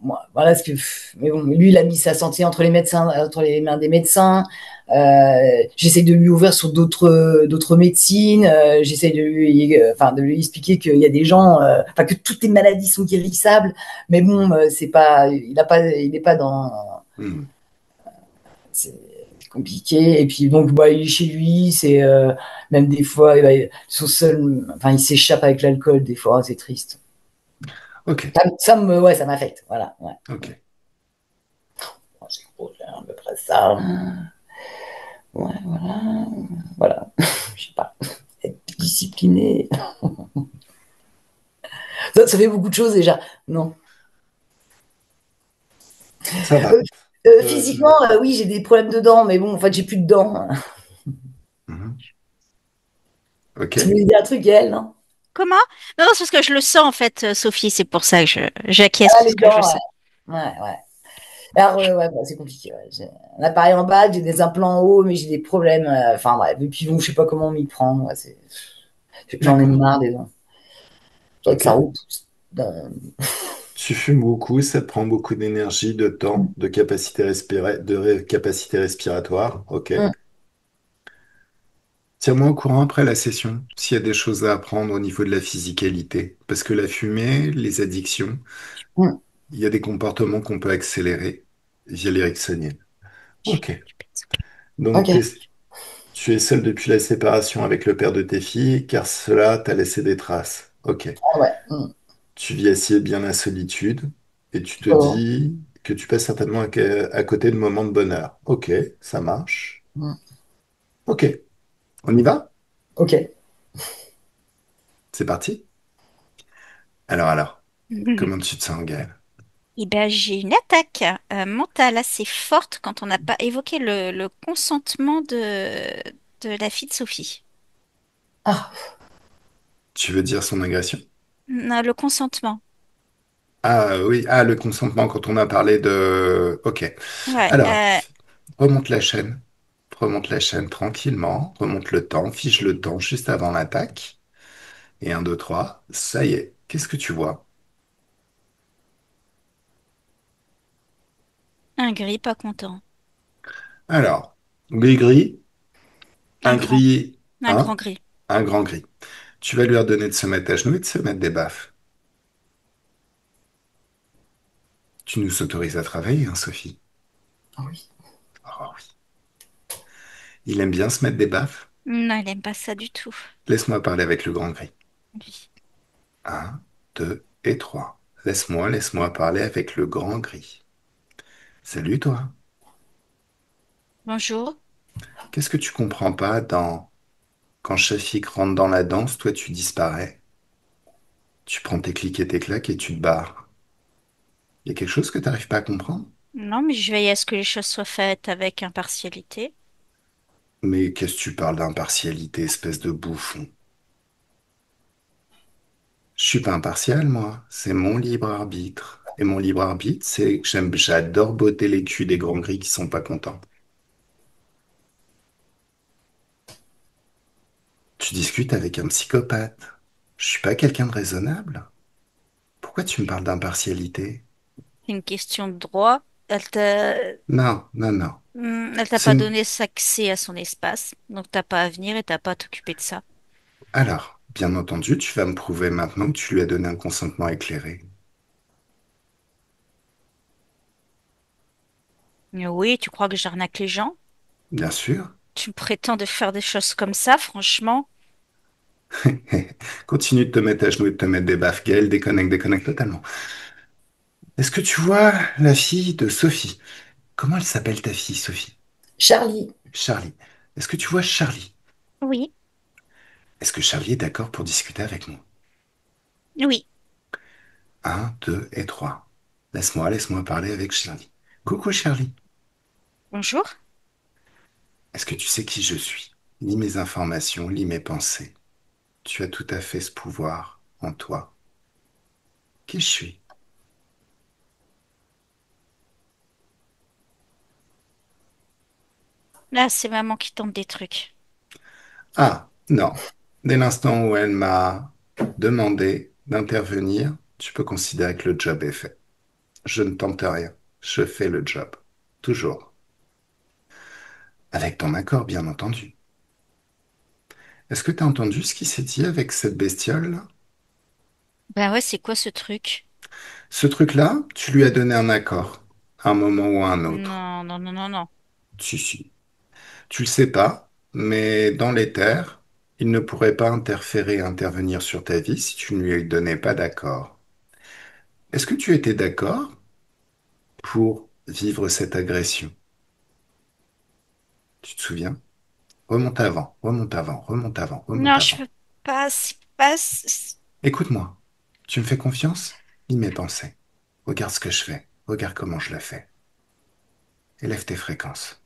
moi, voilà ce que. Mais bon, lui, il a mis sa santé entre les médecins, entre les mains des médecins. J'essaie de lui ouvrir sur d'autres médecines. J'essaie enfin, de lui expliquer qu'il y a des gens, enfin que toutes les maladies sont guérissables. Mais bon, c'est pas, il n'est pas dans. Hmm. C'est compliqué. Et puis donc bah, il est chez lui, c'est même des fois son seul, enfin il s'échappe avec l'alcool des fois, c'est triste. Ok. Ouais, ça m'affecte. Voilà. Ouais. Ok. Bon, c'est gros, c'est à peu près ça. Ouais, voilà. Voilà. Je sais pas. Être discipliné. Ça fait beaucoup de choses déjà. Non. Ça Euh, va. Je... physiquement, oui, j'ai des problèmes de dents, mais bon, en fait, j'ai plus de dents. Mhm. Ok. Tu voulais dire un truc, elle, non? Comment? Non, non, c'est parce que je le sens en fait, Sophie. C'est pour ça que j'acquiesce Ah, parce les que je le dents, sens. ouais. Ouais, ouais. Alors, ouais, bah, c'est compliqué. Ouais. J'ai un appareil en bas, j'ai des implants en haut, mais j'ai des problèmes. Enfin, ouais. Et puis, bon, je sais pas comment m'y prendre. Ouais, j'en ai D'accord. marre des dents. Faudrait que Ok. ça repousse. Dans- Tu fumes beaucoup, ça te prend beaucoup d'énergie, de temps, capacité respiratoire. Ok. Hum, Tiens-moi au courant après la session, s'il y a des choses à apprendre au niveau de la physicalité. Parce que la fumée, les addictions, hum. il y a des comportements qu'on peut accélérer via l'éricksonienne. Ok. Donc, Ok. tu es seul depuis la séparation avec le père de tes filles, car cela t'a laissé des traces. Ok. Ah ouais. Tu vis assez bien la solitude, et tu te Oh, dis que tu passes certainement à côté de moments de bonheur. Ok, ça marche. hum. Ok, on y va? Ok. C'est parti? Alors, comment tu te sens, Gaël? Eh ben, j'ai une attaque mentale assez forte quand on n'a pas évoqué le consentement de la fille de Sophie. Ah, Tu veux dire son agression? Non, le consentement. Ah oui, ah le consentement quand on a parlé de... Ok. Ouais. Alors, remonte la chaîne. remonte la chaîne tranquillement, remonte le temps, fige le temps juste avant l'attaque. Et un, 2, 3, ça y est. Qu'est-ce que tu vois? Un gris pas content. Alors, gris-gris, Un un grand. gris, Un grand un, gris. un grand gris. Tu vas lui ordonner de se mettre à genoux et de se mettre des baffes. Tu nous autorises à travailler, hein, Sophie? Ah oui. Oh oui. Il aime bien se mettre des baffes. Non, il aime pas ça du tout. Laisse-moi parler avec le grand gris. Lui. Un, 2 et 3. Laisse-moi parler avec le grand gris. Salut toi. Bonjour. Qu'est-ce que tu comprends pas dans quand Shafik rentre dans la danse, toi tu disparais. Tu prends tes clics et tes claques et tu te barres. Il y a quelque chose que tu n'arrives pas à comprendre? Non, mais je veille à ce que les choses soient faites avec impartialité. Mais qu'est-ce que tu parles d'impartialité, espèce de bouffon? Je suis pas impartial, moi. C'est mon libre arbitre. Et mon libre arbitre, c'est que j'adore botter les culs des grands gris qui sont pas contents. Tu discutes avec un psychopathe. Je suis pas quelqu'un de raisonnable. Pourquoi tu me parles d'impartialité? C'est une question de droit. Non, non, non. Elle t'a C'est pas une... donné accès à son espace, donc t'as pas à venir et t'as pas à t'occuper de ça. Alors, bien entendu, tu vas me prouver maintenant que tu lui as donné un consentement éclairé. Mais oui, tu crois que j'arnaque les gens? Bien sûr. Tu me prétends de faire des choses comme ça, franchement? Continue de te mettre à genoux et de te mettre des baffes. Gaël, déconnecte totalement. Est-ce que tu vois la fille de Sophie? Comment elle s'appelle ta fille, Sophie? Charlie, Charlie. Est-ce que tu vois Charlie? Oui, Est-ce que Charlie est d'accord pour discuter avec nous? oui. Un, 2 et 3. Laisse-moi parler avec Charlie. Coucou Charlie. Bonjour. Est-ce que tu sais qui je suis? Lis mes informations, lis mes pensées. Tu as tout à fait ce pouvoir en toi. Qui je suis? Là, c'est maman qui tente des trucs. Ah, non. Dès l'instant où elle m'a demandé d'intervenir, tu peux considérer que le job est fait. Je ne tente rien. Je fais le job. Toujours. Avec ton accord, bien entendu. Est-ce que tu as entendu ce qui s'est dit avec cette bestiole-là? Ben ouais, c'est quoi ce truc? Ce truc-là, tu lui as donné un accord, à un moment ou à un autre. Non, non, non, non, non. Si, si. Tu le sais pas, mais dans les terres, il ne pourrait pas interférer, intervenir sur ta vie si tu ne lui donnais pas d'accord. Est-ce que tu étais d'accord pour vivre cette agression? Tu te souviens? Remonte avant, remonte avant, remonte avant, remonte Non, je avant. veux pas, c'est pas... Écoute-moi. Tu me fais confiance? Lis mes pensées. Regarde ce que je fais. Regarde comment je le fais. Élève tes fréquences.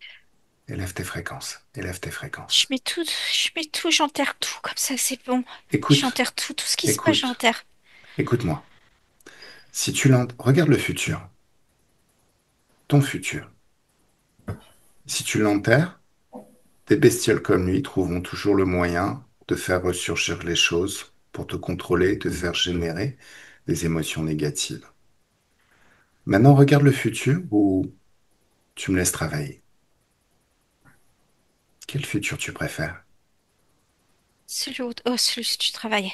Élève tes fréquences. Élève tes fréquences. J'enterre tout, comme ça c'est bon. Écoute, J'enterre tout, tout ce qui se passe, écoute, j'enterre. écoute-moi. Si tu regarde le futur, ton futur. Si tu l'enterres, des bestioles comme lui trouveront toujours le moyen de faire ressurgir les choses pour te contrôler et te faire générer des émotions négatives. Maintenant, regarde le futur où tu me laisses travailler. Quel futur tu préfères? Celui où tu travaillais.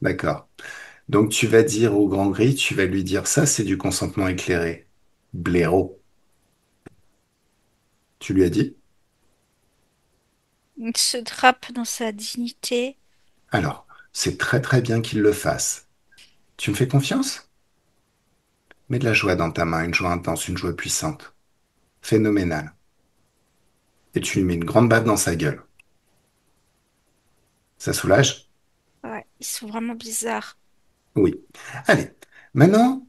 D'accord. Donc tu vas dire au grand gris, tu vas lui dire ça, c'est du consentement éclairé. Blaireau. Tu lui as dit? Il se drape dans sa dignité. Alors, c'est très très bien qu'il le fasse. Tu me fais confiance? Mets de la joie dans ta main, une joie intense, une joie puissante. Phénoménale. Et tu lui mets une grande baffe dans sa gueule. Ça soulage? Ouais, ils sont vraiment bizarres. Oui. Allez. Maintenant,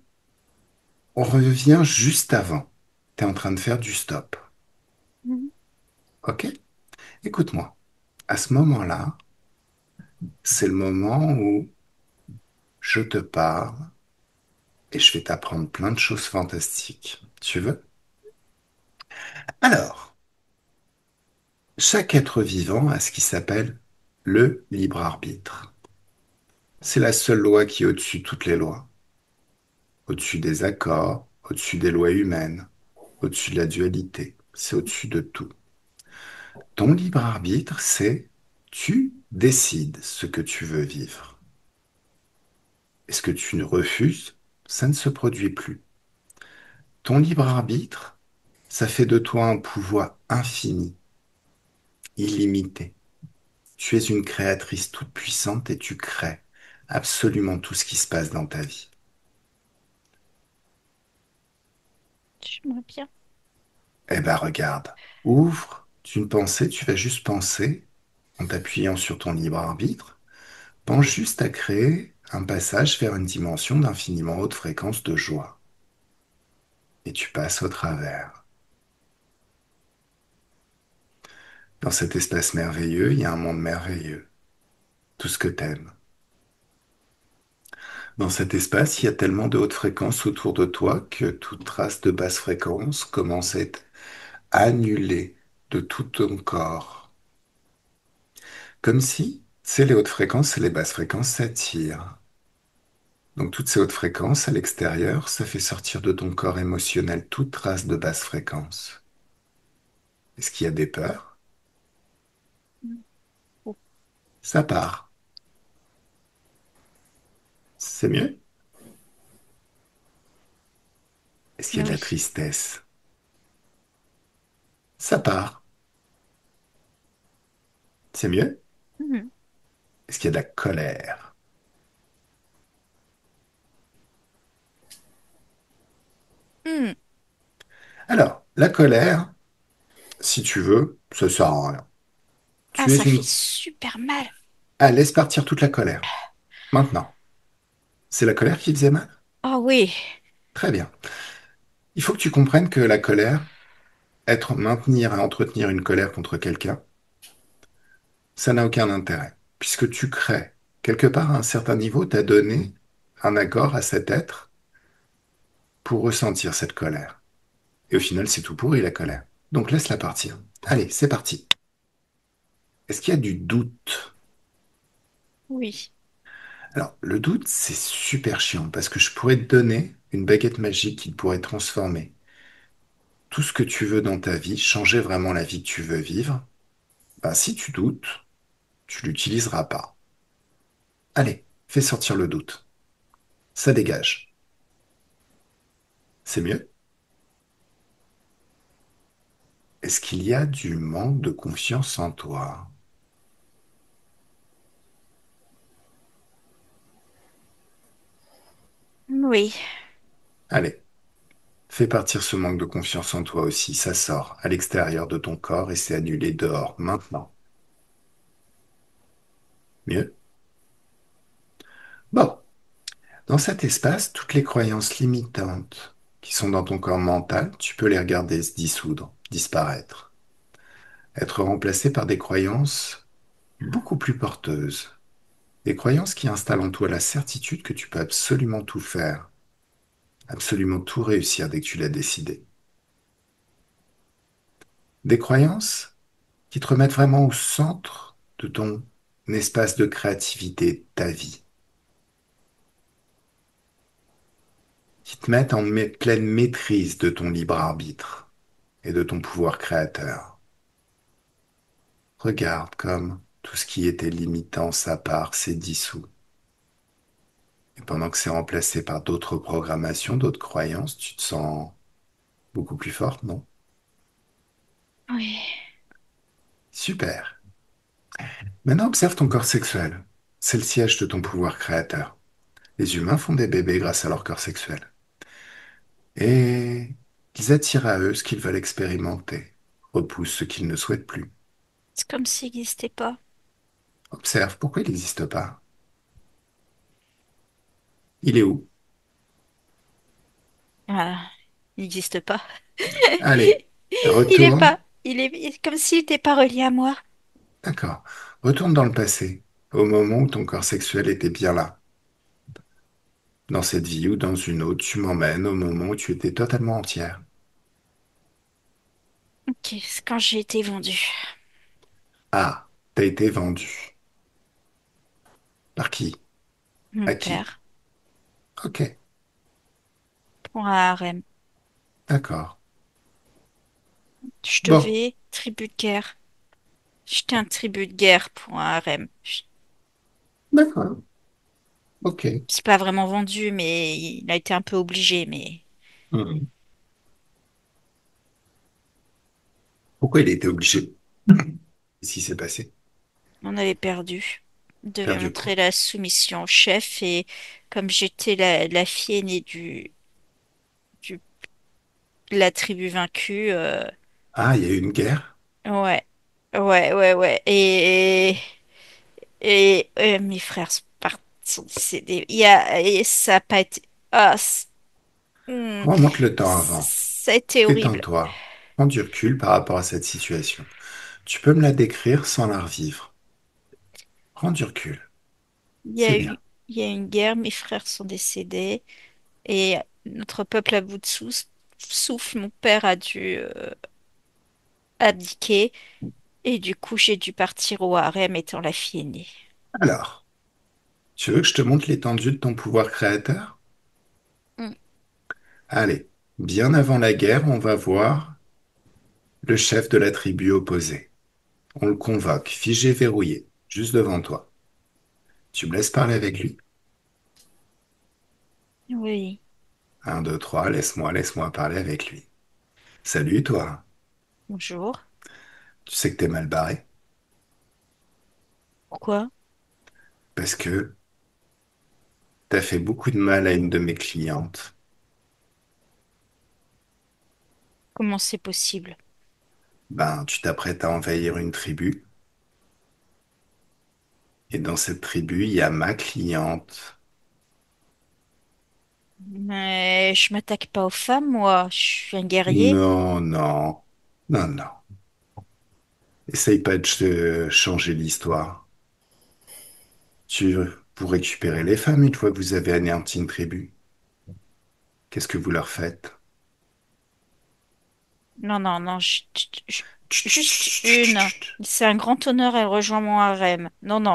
on revient juste avant. Tu es en train de faire du stop. Mhm. Ok? Écoute-moi. À ce moment-là, c'est le moment où je te parle et je vais t'apprendre plein de choses fantastiques. Tu veux? Alors, Chaque être vivant a ce qui s'appelle le libre arbitre. C'est la seule loi qui est au-dessus de toutes les lois, au-dessus des accords, au-dessus des lois humaines, au-dessus de la dualité. C'est au-dessus de tout. Ton libre arbitre, c'est tu décides ce que tu veux vivre. Et ce que tu ne refuses, ça ne se produit plus. Ton libre arbitre, ça fait de toi un pouvoir infini, illimité. Tu es une créatrice toute puissante et tu crées absolument tout ce qui se passe dans ta vie. J'aimerais bien. Eh ben regarde, ouvre une pensée, tu vas juste penser en t'appuyant sur ton libre arbitre. Pense juste à créer un passage vers une dimension d'infiniment haute fréquence de joie. Et tu passes au travers. Dans cet espace merveilleux, il y a un monde merveilleux. Tout ce que t'aimes. Dans cet espace, il y a tellement de hautes fréquences autour de toi que toute trace de basse fréquence commence à être annulée de tout ton corps. Comme si, c'est les hautes fréquences et les basses fréquences s'attirent. Donc toutes ces hautes fréquences à l'extérieur, ça fait sortir de ton corps émotionnel toute trace de basse fréquence. Est-ce qu'il y a des peurs? Oh, Ça part. C'est mieux? Est-ce qu'il y a de la oui. tristesse? Ça part. C'est mieux? Mhm. Est-ce qu'il y a de la colère? Mhm. Alors, la colère, si tu veux, ça sert à rien. Ah, Tu es ça fait une... super mal. Ah, laisse partir toute la colère. Maintenant. C'est la colère qui faisait mal? Oh oui. Très bien. Il faut que tu comprennes que la colère, maintenir et entretenir une colère contre quelqu'un, ça n'a aucun intérêt. Puisque tu crées. Quelque part, à un certain niveau, tu as donné un accord à cet être pour ressentir cette colère. Et au final, c'est tout pourri, la colère. Donc laisse-la partir. Allez, c'est parti. Est-ce qu'il y a du doute? Oui. Alors, le doute, c'est super chiant parce que je pourrais te donner une baguette magique qui pourrait transformer tout ce que tu veux dans ta vie, changer vraiment la vie que tu veux vivre. Ben, si tu doutes, tu l'utiliseras pas. Allez, fais sortir le doute. Ça dégage. C'est mieux? Est-ce qu'il y a du manque de confiance en toi? Oui. Allez, fais partir ce manque de confiance en toi aussi. Ça sort à l'extérieur de ton corps et c'est annulé dehors, maintenant. Mieux? Bon. Dans cet espace, toutes les croyances limitantes qui sont dans ton corps mental, tu peux les regarder se dissoudre, disparaître, être remplacées par des croyances beaucoup plus porteuses, des croyances qui installent en toi la certitude que tu peux absolument tout faire, absolument tout réussir dès que tu l'as décidé. Des croyances qui te remettent vraiment au centre de ton espace de créativité, de ta vie, qui te mettent en pleine maîtrise de ton libre arbitre et de ton pouvoir créateur. Regarde comme tout ce qui était limitant sa part s'est dissous. Et pendant que c'est remplacé par d'autres programmations, d'autres croyances, tu te sens beaucoup plus forte, non? Oui. Super. Maintenant, observe ton corps sexuel. C'est le siège de ton pouvoir créateur. Les humains font des bébés grâce à leur corps sexuel. Et ils attirent à eux ce qu'ils veulent expérimenter, repoussent ce qu'ils ne souhaitent plus. C'est comme s'il n'existait pas. Observe pourquoi il n'existe pas. Il est où? Ah, il n'existe pas. Allez, Il est retourne. pas. Il est comme s'il n'était pas relié à moi. D'accord. Retourne dans le passé, au moment où ton corps sexuel était bien là. Dans cette vie ou dans une autre, tu m'emmènes au moment où tu étais totalement entière. Ok, c'est quand j'ai été vendue. Ah, t'as été vendu. Par qui? Mon À qui? père, Ok, pour un harem. d'accord. Je Bon, devais tribut de guerre. J'étais un tribut de guerre pour un harem. d'accord. Ok. C'est pas vraiment vendu, mais il a été un peu obligé, mais Mhm. Pourquoi il a été obligé? Qu'est-ce qui s'est passé? on avait perdu. Il devait Perdu montrer quoi? la soumission au chef et comme j'étais la fille aînée du- de la tribu vaincue, Ah, il y a eu une guerre? ouais, ouais. Et mes frères sont décédés. Et ça a pas été. Ah, hmm, Remonte le temps avant. ça a été horrible. Détends-toi. Prends du recul par rapport à cette situation. Tu peux me la décrire sans la revivre. Prends du recul. Il y C'est a bien. eu, il y a eu une guerre, mes frères sont décédés et notre peuple à bout de souffle, mon père a dû abdiquer et du coup j'ai dû partir au harem étant la fille aînée. Alors, tu veux que je te montre l'étendue de ton pouvoir créateur? Hmm. Allez, bien avant la guerre, on va voir le chef de la tribu opposée. On le convoque, figé, verrouillé, juste devant toi. Tu me laisses parler avec lui? Oui, Un, deux, trois, laisse-moi parler avec lui. Salut, toi. bonjour. Tu sais que t'es mal barré Pourquoi? parce que t'as fait beaucoup de mal à une de mes clientes. Comment c'est possible? Ben, tu t'apprêtes à envahir une tribu, et dans cette tribu, il y a ma cliente. Mais je m'attaque pas aux femmes, moi. Je suis un guerrier. Non, non, non, non. Essaye pas de changer l'histoire. Vous récupérez les femmes une fois que vous avez anéanti une tribu. Qu'est-ce que vous leur faites? Non. Chut, chut, Juste chut, chut, une. chut. C'est un grand honneur, elle rejoint mon harem.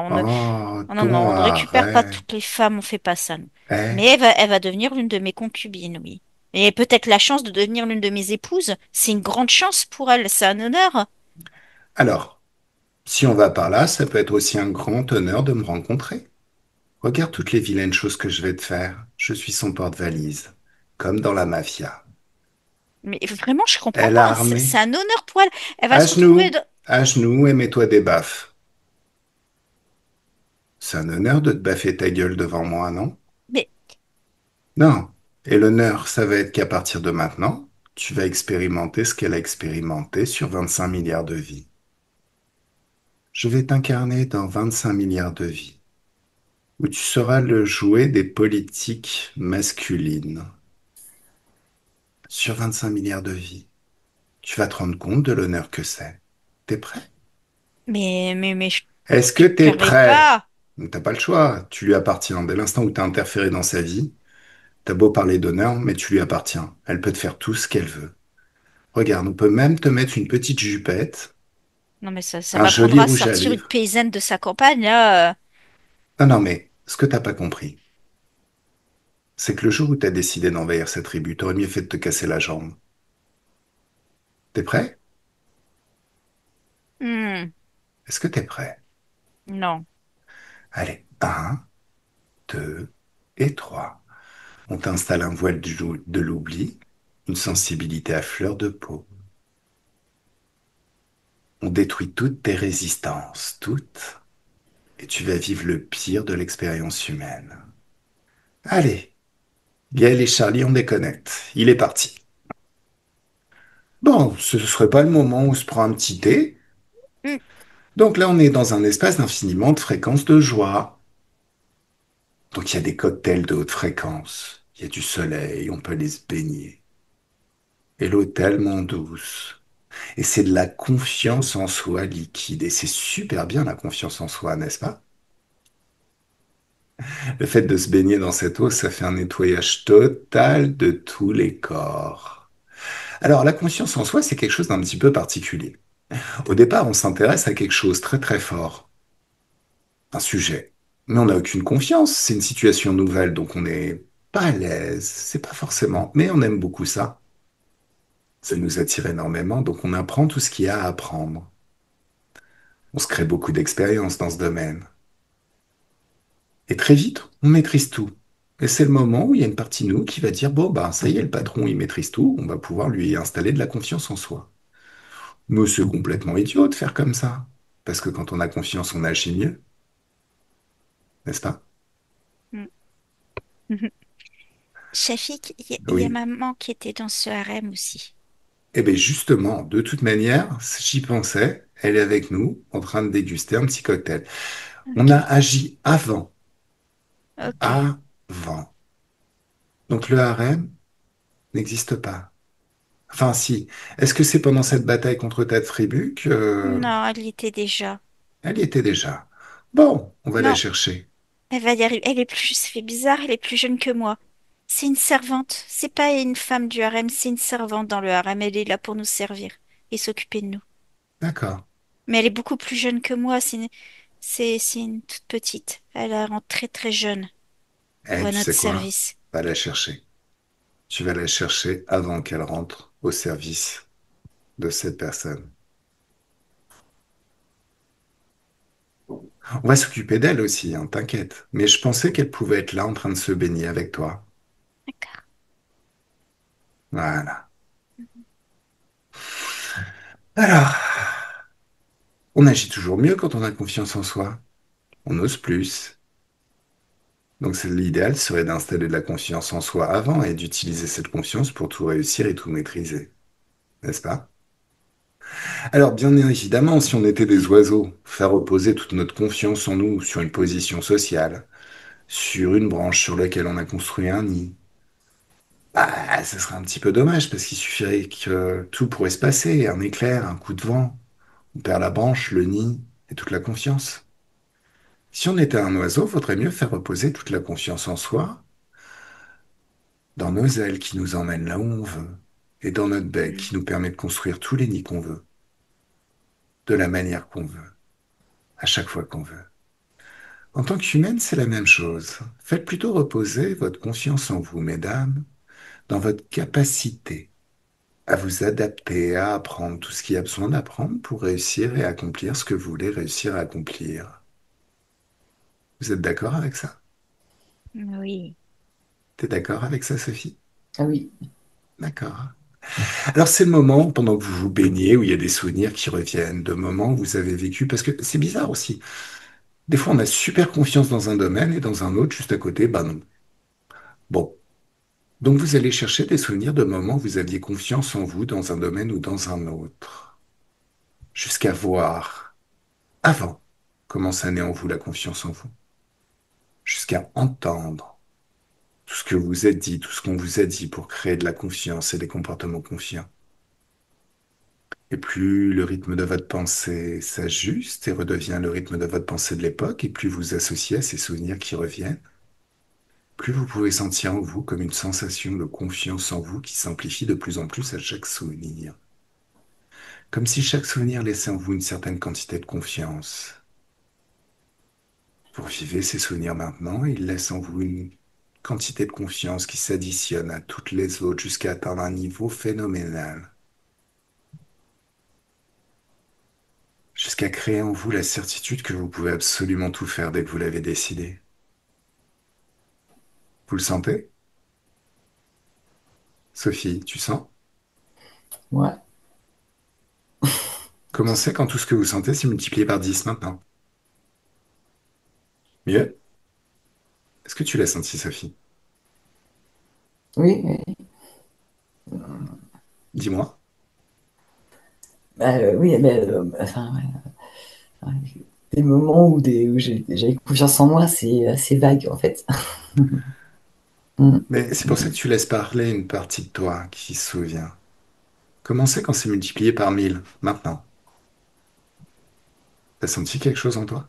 Oh, Non, ton on ne récupère pas arrêt. toutes les femmes, on fait pas ça, nous. Mais Eh? elle va devenir l'une de mes concubines, oui. Et peut-être la chance de devenir l'une de mes épouses. C'est une grande chance pour elle, c'est un honneur. Alors, si on va par là, ça peut être aussi un grand honneur de me rencontrer. Regarde toutes les vilaines choses que je vais te faire. Je suis son porte-valise, comme dans la mafia. Mais vraiment, je comprends Elle pas. a C'est armé. un honneur pour elle. Elle va se retrouver dans... À genoux et mets-toi des baffes. C'est un honneur de te baffer ta gueule devant moi, non? Mais, Non. Et l'honneur, ça va être qu'à partir de maintenant, tu vas expérimenter ce qu'elle a expérimenté sur 25 milliards de vies. Je vais t'incarner dans 25 milliards de vies, où tu seras le jouet des politiques masculines. Sur 25 milliards de vies, tu vas te rendre compte de l'honneur que c'est. T'es prêt? mais Est-ce que je t'es permets prêt? pas. T'as pas le choix, tu lui appartiens. Dès l'instant où t'as interféré dans sa vie, t'as beau parler d'honneur, mais tu lui appartiens. Elle peut te faire tout ce qu'elle veut. Regarde, on peut même te mettre une petite jupette, Non, mais ça un joli m'apprendra à rouge à sortir une lèvres. paysanne de sa campagne, là. Non, non, mais ce que t'as pas compris, c'est que le jour où t'as décidé d'envahir cette tribu, t'aurais mieux fait de te casser la jambe. T'es prêt? Est-ce que t'es prêt? Non. Allez, un, deux et trois. On t'installe un voile de l'oubli, une sensibilité à fleur de peau. On détruit toutes tes résistances, toutes, et tu vas vivre le pire de l'expérience humaine. Allez, Gaël et Charlie, on déconnecte. Il est parti. Bon, ce serait pas le moment où on se prend un petit thé. Hmm. Donc là, on est dans un espace d'infiniment de fréquences de joie. Donc il y a des cocktails de haute fréquence. Il y a du soleil, on peut aller se baigner. Et l'eau est tellement douce. Et c'est de la confiance en soi liquide. Et c'est super bien la confiance en soi, n'est-ce pas? Le fait de se baigner dans cette eau, ça fait un nettoyage total de tous les corps. Alors, la confiance en soi, c'est quelque chose d'un petit peu particulier. Au départ, on s'intéresse à quelque chose très très fort, un sujet. Mais on n'a aucune confiance, c'est une situation nouvelle, donc on n'est pas à l'aise, c'est pas forcément. Mais on aime beaucoup ça. Ça nous attire énormément, donc on apprend tout ce qu'il y a à apprendre. On se crée beaucoup d'expérience dans ce domaine. Et très vite, on maîtrise tout. Et c'est le moment où il y a une partie de nous qui va dire, bon, bah, ça y est, le patron, il maîtrise tout, on va pouvoir lui installer de la confiance en soi. Mais c'est complètement idiot de faire comme ça. Parce que quand on a confiance, on agit mieux, n'est-ce pas? Mm. Mhm. Shafik, il y a Oui. maman qui était dans ce harem aussi. Eh bien, justement, de toute manière, j'y pensais, elle est avec nous, en train de déguster un petit cocktail. On a Ok, agi avant. ok. Avant. Donc le harem n'existe pas. Enfin, si. Est-ce que c'est pendant cette bataille contre ta tribu que Non, elle y était déjà. elle y était déjà? Bon, on va la Non, chercher. elle va y arriver. Elle est plus, ça fait bizarre, elle est plus jeune que moi. C'est une servante. C'est pas une femme du harem, c'est une servante dans le harem. Elle est là pour nous servir et s'occuper de nous. D'accord. Mais elle est beaucoup plus jeune que moi. C'est une toute petite. Elle a rend très très jeune pour Eh, tu notre sais quoi? service. Va la chercher. Tu vas la chercher avant qu'elle rentre au service de cette personne. On va s'occuper d'elle aussi, hein, t'inquiète. Mais je pensais qu'elle pouvait être là en train de se baigner avec toi. D'accord. Voilà. Alors, on agit toujours mieux quand on a confiance en soi. On ose plus. Donc l'idéal serait d'installer de la confiance en soi avant et d'utiliser cette confiance pour tout réussir et tout maîtriser, n'est-ce pas? Alors bien évidemment, si on était des oiseaux, faire reposer toute notre confiance en nous sur une position sociale, sur une branche sur laquelle on a construit un nid, bah, ce serait un petit peu dommage parce qu'il suffirait que tout pourrait se passer, un éclair, un coup de vent, on perd la branche, le nid et toute la confiance. Si on était un oiseau, vaudrait mieux faire reposer toute la confiance en soi dans nos ailes qui nous emmènent là où on veut, et dans notre bec qui nous permet de construire tous les nids qu'on veut, de la manière qu'on veut, à chaque fois qu'on veut. En tant qu'humaine, c'est la même chose. Faites plutôt reposer votre confiance en vous, mesdames, dans votre capacité à vous adapter, à apprendre tout ce qu'il y a besoin d'apprendre pour réussir et accomplir ce que vous voulez réussir à accomplir. Vous êtes d'accord avec ça? Oui. T'es d'accord avec ça, Sophie? Ah oui. D'accord. Alors c'est le moment pendant que vous vous baignez où il y a des souvenirs qui reviennent, de moments où vous avez vécu, parce que c'est bizarre aussi. Des fois on a super confiance dans un domaine et dans un autre, juste à côté, bah non. Bon, donc vous allez chercher des souvenirs de moments où vous aviez confiance en vous dans un domaine ou dans un autre, jusqu'à voir, avant, comment ça naît en vous la confiance en vous, jusqu'à entendre tout ce que vous vous êtes dit, tout ce qu'on vous a dit pour créer de la confiance et des comportements confiants. Et plus le rythme de votre pensée s'ajuste et redevient le rythme de votre pensée de l'époque, et plus vous associez à ces souvenirs qui reviennent, plus vous pouvez sentir en vous comme une sensation de confiance en vous qui s'amplifie de plus en plus à chaque souvenir. Comme si chaque souvenir laissait en vous une certaine quantité de confiance. Vous vivez ces souvenirs maintenant et ils laissent en vous une quantité de confiance qui s'additionne à toutes les autres jusqu'à atteindre un niveau phénoménal. Jusqu'à créer en vous la certitude que vous pouvez absolument tout faire dès que vous l'avez décidé. Vous le sentez? Sophie, tu sens? Ouais. Comment c'est quand tout ce que vous sentez s'est multiplié par 10 maintenant? Mieux? Est-ce que tu l'as senti, Sophie? Oui, oui. Dis-moi. Oui, mais enfin, ouais. Des moments où j'avais confiance en moi, c'est assez vague en fait. Mm. Mais c'est pour ça que tu laisses parler une partie de toi qui se souvient. Comment c'est quand c'est multiplié par 1000 maintenant? T'as senti quelque chose en toi?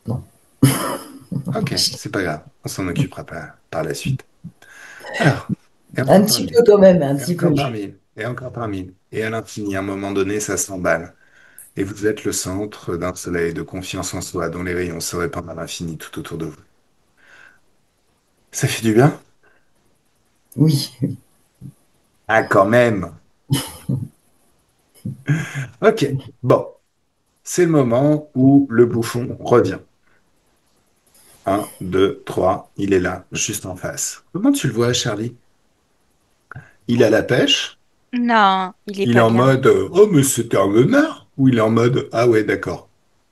Non. Ok, c'est pas grave. On s'en occupera par la suite. Alors. Et Un encore par petit mille. peu quand même, un Et petit encore peu. par mille. Et encore par mille. Et à l'infini, à un moment donné, ça s'emballe. Et vous êtes le centre d'un soleil de confiance en soi dont les rayons se répandent à l'infini tout autour de vous. Ça fait du bien? Oui, Ah, quand même. Ok. Bon, c'est le moment où le bouffon revient. Un, deux, trois, il est là, juste en face. Comment tu le vois, Charlie? Il a la pêche, Non, il est il est pas en bien. mode oh, mais c'était un honneur, ou il est en mode ah ouais, d'accord.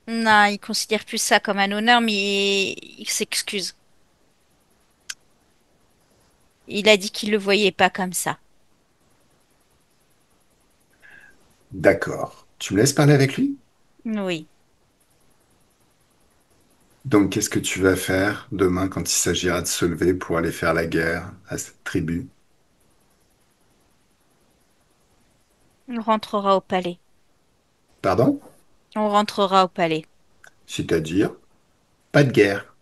Non, il considère plus ça comme un honneur, mais il s'excuse. Il a dit qu'il le voyait pas comme ça. D'accord. Tu me laisses parler avec lui? Oui, Donc, qu'est-ce que tu vas faire demain quand il s'agira de se lever pour aller faire la guerre à cette tribu? on rentrera au palais. Pardon? On rentrera au palais. C'est-à-dire, pas de guerre,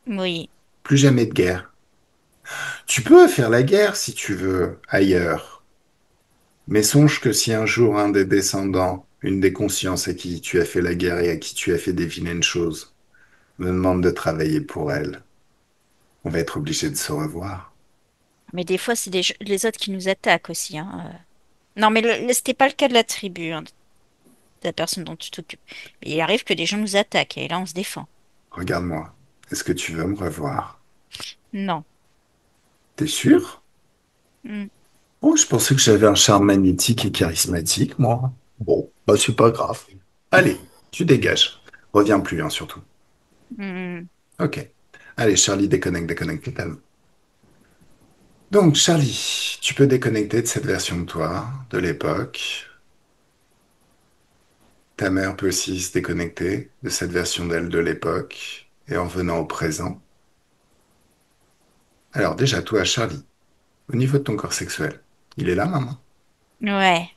Oui, plus jamais de guerre. Tu peux faire la guerre si tu veux, ailleurs. Mais songe que si un jour un des descendants, une des consciences à qui tu as fait la guerre et à qui tu as fait des vilaines choses, me demande de travailler pour elle, on va être obligé de se revoir. mais des fois, c'est les autres qui nous attaquent aussi, hein. Non, mais c'était pas le cas de la tribu, hein, de la personne dont tu t'occupes. Mais il arrive que des gens nous attaquent, et là, on se défend. Regarde-moi. Est-ce que tu veux me revoir? Non. T'es sûr? Hmm. Oh, je pensais que j'avais un charme magnétique et charismatique, moi. Bon, bah c'est pas grave. Allez, tu dégages. Reviens plus, hein, surtout. Hmm. Ok. Allez, Charlie, déconnecte, déconnecte totalement. Donc, Charlie, tu peux déconnecter de cette version de toi, de l'époque. Ta mère peut aussi se déconnecter de cette version d'elle de l'époque et en venant au présent. Alors, déjà, toi, Charlie, au niveau de ton corps sexuel, il est là, maman? Ouais.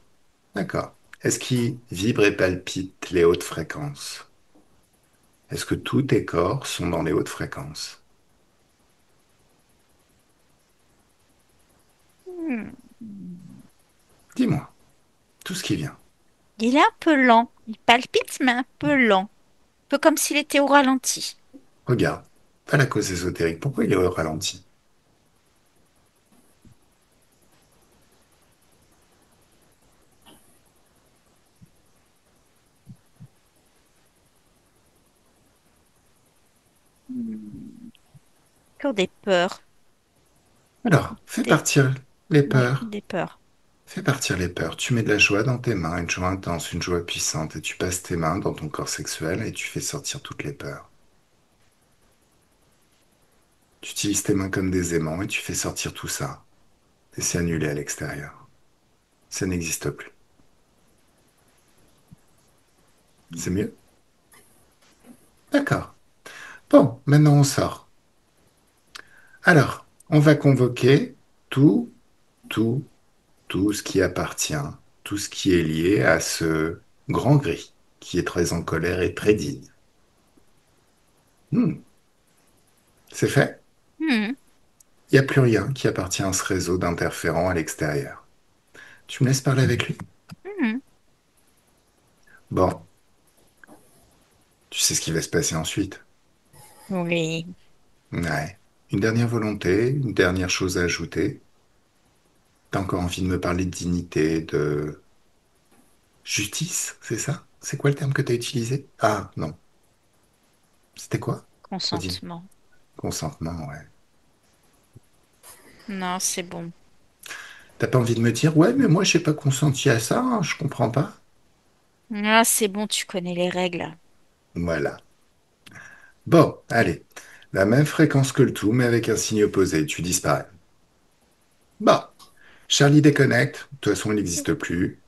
D'accord. Est-ce qu'il vibre et palpite les hautes fréquences? Est-ce que tous tes corps sont dans les hautes fréquences? Hmm. Dis-moi, tout ce qui vient. Il est un peu lent. Il palpite, mais un peu lent. Un peu comme s'il était au ralenti. Regarde, pas la cause ésotérique. Pourquoi il est au ralenti? Hmm. Encore des peurs. Alors, fais Des... partir les Ouais, peurs. des peurs. Fais partir les peurs. Tu mets de la joie dans tes mains, une joie intense, une joie puissante, et tu passes tes mains dans ton corps sexuel et tu fais sortir toutes les peurs. Tu utilises tes mains comme des aimants et tu fais sortir tout ça. Et c'est annulé à l'extérieur. Ça n'existe plus. C'est mieux? D'accord. Bon, maintenant on sort. Alors, on va convoquer tout, tout, tout ce qui appartient, tout ce qui est lié à ce grand gris qui est très en colère et très digne. Hmm, c'est fait. Hmm. Il n'y a plus rien qui appartient à ce réseau d'interférents à l'extérieur. Tu me laisses parler avec lui? Hmm. Bon, tu sais ce qui va se passer ensuite. Oui. Ouais. Une dernière volonté, une dernière chose à ajouter. T'as encore envie de me parler de dignité, de justice, c'est ça? C'est quoi le terme que t'as utilisé? Ah, non. C'était quoi? Redis. Consentement. Consentement, ouais. Non, c'est bon. T'as pas envie de me dire, ouais, mais moi, j'ai pas consenti à ça, hein, je comprends pas. Ah, c'est bon, tu connais les règles. Voilà. Bon, allez. La même fréquence que le tout, mais avec un signe opposé. Tu disparais. Bon. Charlie déconnecte. De toute façon, il n'existe plus.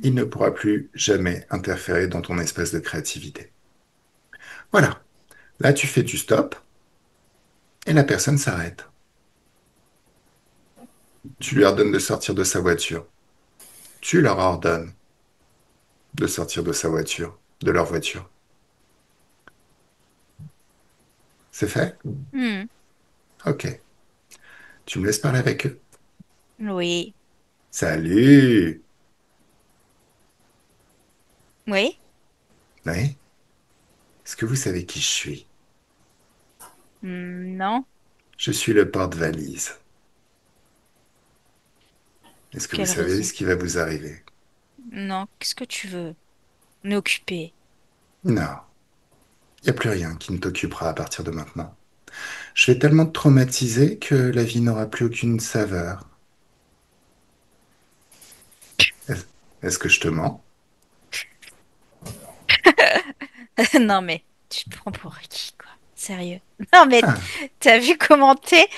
Il ne pourra plus jamais interférer dans ton espace de créativité. Voilà. Là, tu fais du stop et la personne s'arrête. Tu lui ordonnes de sortir de sa voiture. Tu leur ordonnes de sortir de sa voiture, de leur voiture. C'est fait? Hmm. Ok. Tu me laisses parler avec eux? Oui. Salut! Oui? Oui? Est-ce que vous savez qui je suis? Non. Je suis le porte-valise. Est-ce Pour que vous quelle savez raison? ce qui va vous arriver? Non. Qu'est-ce que tu veux? On est occupé. Non, il n'y a plus rien qui ne t'occupera à partir de maintenant. Je vais tellement te traumatiser que la vie n'aura plus aucune saveur. Est- Est-ce que je te mens? Non, mais tu te prends pour qui, quoi? Sérieux? Non, mais Ah, t'as vu comment t'es?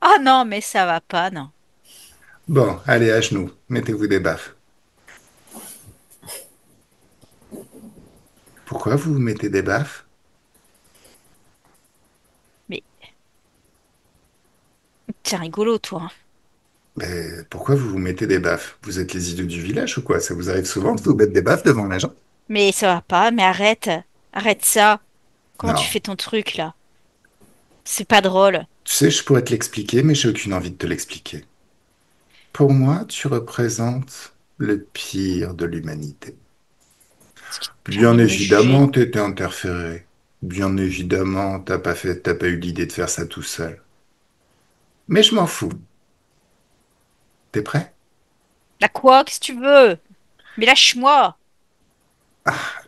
Ah non, mais ça va pas, non. bon, allez, à genoux, mettez-vous des baffes. Pourquoi vous vous mettez des baffes? Mais t'es rigolo, toi, hein. Ben, pourquoi vous vous mettez des baffes? Vous êtes les idiots du village ou quoi? Ça vous arrive souvent de vous mettre des baffes devant les gens? Mais ça va pas, mais arrête. Arrête ça. Comment tu Non. fais ton truc, là? C'est pas drôle. Tu sais, je pourrais te l'expliquer, mais j'ai aucune envie de te l'expliquer. Pour moi, tu représentes le pire de l'humanité. Est-ce que tu as Bien envie de me juger? évidemment, t'étais interféré. Bien évidemment, t'as pas eu l'idée de faire ça tout seul. Mais je m'en fous. T'es prêt? La quoi? Qu'est-ce que tu veux? Mais lâche-moi.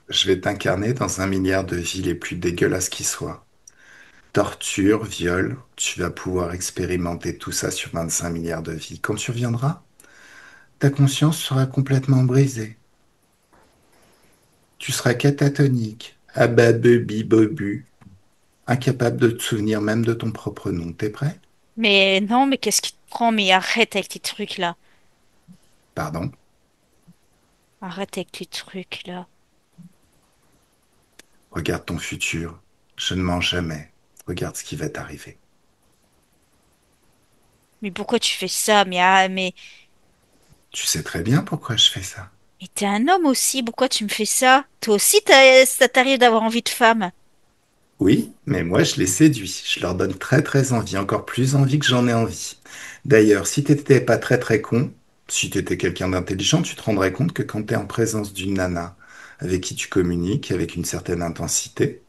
Je vais t'incarner dans 1 milliard de vies les plus dégueulasses qui soient. Torture, viol, tu vas pouvoir expérimenter tout ça sur 25 milliards de vies. Quand tu reviendras, ta conscience sera complètement brisée. Tu seras catatonique, ababebi-bobu, incapable de te souvenir même de ton propre nom. T'es prêt? Mais non, mais qu'est-ce qui te prend? Mais arrête avec tes trucs, là. Pardon. Arrête avec tes trucs, là. Regarde ton futur. Je ne mens jamais. Regarde ce qui va t'arriver. Mais pourquoi tu fais ça? Tu sais très bien pourquoi je fais ça. Mais t'es un homme aussi. Pourquoi tu me fais ça? Toi aussi, ça t'arrive d'avoir envie de femme. Oui, mais moi je les séduis. Je leur donne très très envie, encore plus envie que j'en ai envie. D'ailleurs, si t'étais pas très très con, si t'étais quelqu'un d'intelligent, tu te rendrais compte que quand t'es en présence d'une nana avec qui tu communiques avec une certaine intensité,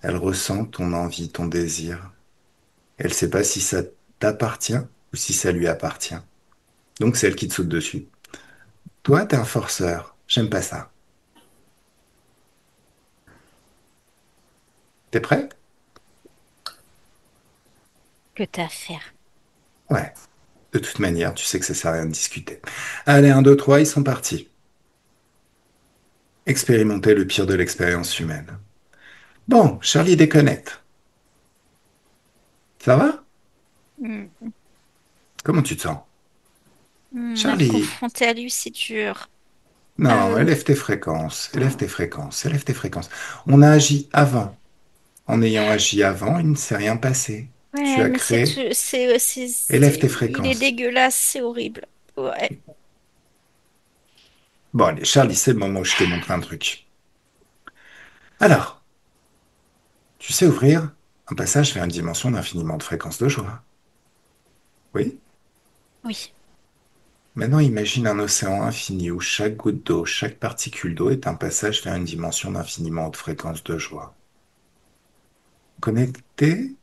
elle ressent ton envie, ton désir. Elle sait pas si ça t'appartient ou si ça lui appartient. Donc c'est elle qui te saute dessus. Toi, t'es un forceur. J'aime pas ça. T'es prêt? Que t'as à faire? Ouais. De toute manière, tu sais que ça sert à rien de discuter. Allez, un, 2, 3, ils sont partis. Expérimenter le pire de l'expérience humaine. Bon, Charlie déconnecte. Ça va? Hmm. Comment tu te sens? Être Charlie, confronté à lui, c'est dur. non, Euh, élève tes fréquences, élève tes fréquences, élève tes fréquences. On a agi avant. En ayant agi avant, il ne s'est rien passé. Tu ouais, as mais créé, élève tes il est fréquences. dégueulasse, c'est horrible. Ouais. Bon, allez, Charlie, c'est le moment où je t'ai montré un truc. Alors, tu sais ouvrir un passage vers une dimension d'infiniment de fréquences de joie. Oui? Oui. Maintenant, imagine un océan infini où chaque goutte d'eau, chaque particule d'eau est un passage vers une dimension d'infiniment haute fréquence de joie. Connecté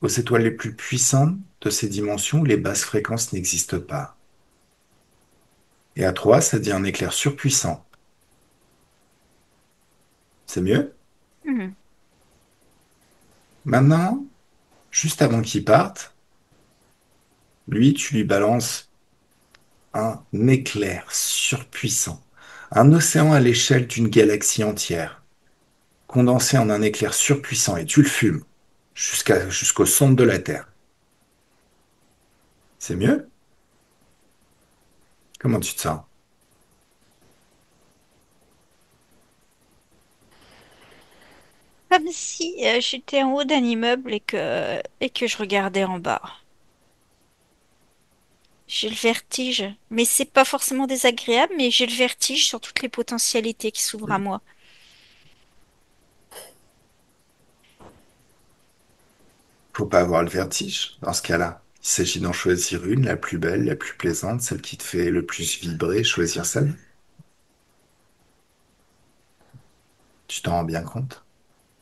aux étoiles les plus puissantes de ces dimensions où les basses fréquences n'existent pas. Et à 3, ça devient un éclair surpuissant. C'est mieux? Hmm. Maintenant, juste avant qu'il parte, lui, tu lui balances un éclair surpuissant. Un océan à l'échelle d'une galaxie entière, condensé en un éclair surpuissant, et tu le fumes jusqu'au centre de la Terre. C'est mieux? Comment tu te sens? Comme si j'étais en haut d'un immeuble et que je regardais en bas. J'ai le vertige, mais c'est pas forcément désagréable, mais j'ai le vertige sur toutes les potentialités qui s'ouvrent à moi. Faut pas avoir le vertige dans ce cas-là. Il s'agit d'en choisir une, la plus belle, la plus plaisante, celle qui te fait le plus vibrer, choisir celle. Tu t'en rends bien compte?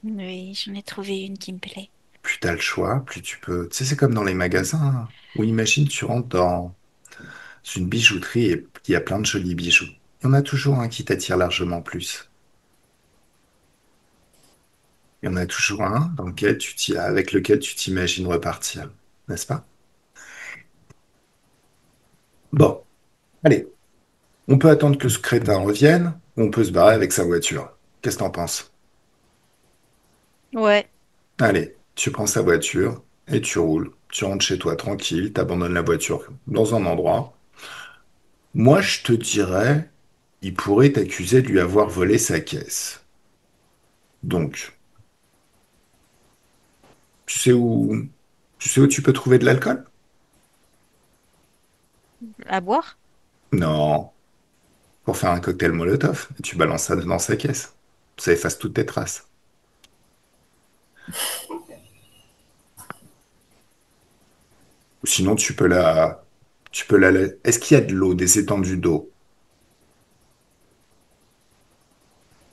Oui, j'en ai trouvé une qui me plaît. Plus t'as le choix, plus tu peux. Tu sais, c'est comme dans les magasins, hein, où imagine, tu rentres dans une bijouterie et il y a plein de jolis bijoux. Il y en a toujours un qui t'attire largement plus. Il y en a toujours un avec lequel tu t'imagines repartir, n'est-ce pas? Bon, allez, on peut attendre que ce crétin revienne ou on peut se barrer avec sa voiture. Qu'est-ce que t'en penses? Ouais, Allez, tu prends sa voiture et tu roules. Tu rentres chez toi tranquille, t'abandonnes la voiture dans un endroit. Moi, je te dirais, il pourrait t'accuser de lui avoir volé sa caisse. Donc, tu sais où, tu sais où tu peux trouver de l'alcool? à boire? Non, pour faire un cocktail Molotov. Et tu balances ça dans sa caisse. Ça efface toutes tes traces. Ou sinon, est-ce qu'il y a de l'eau, des étendues d'eau?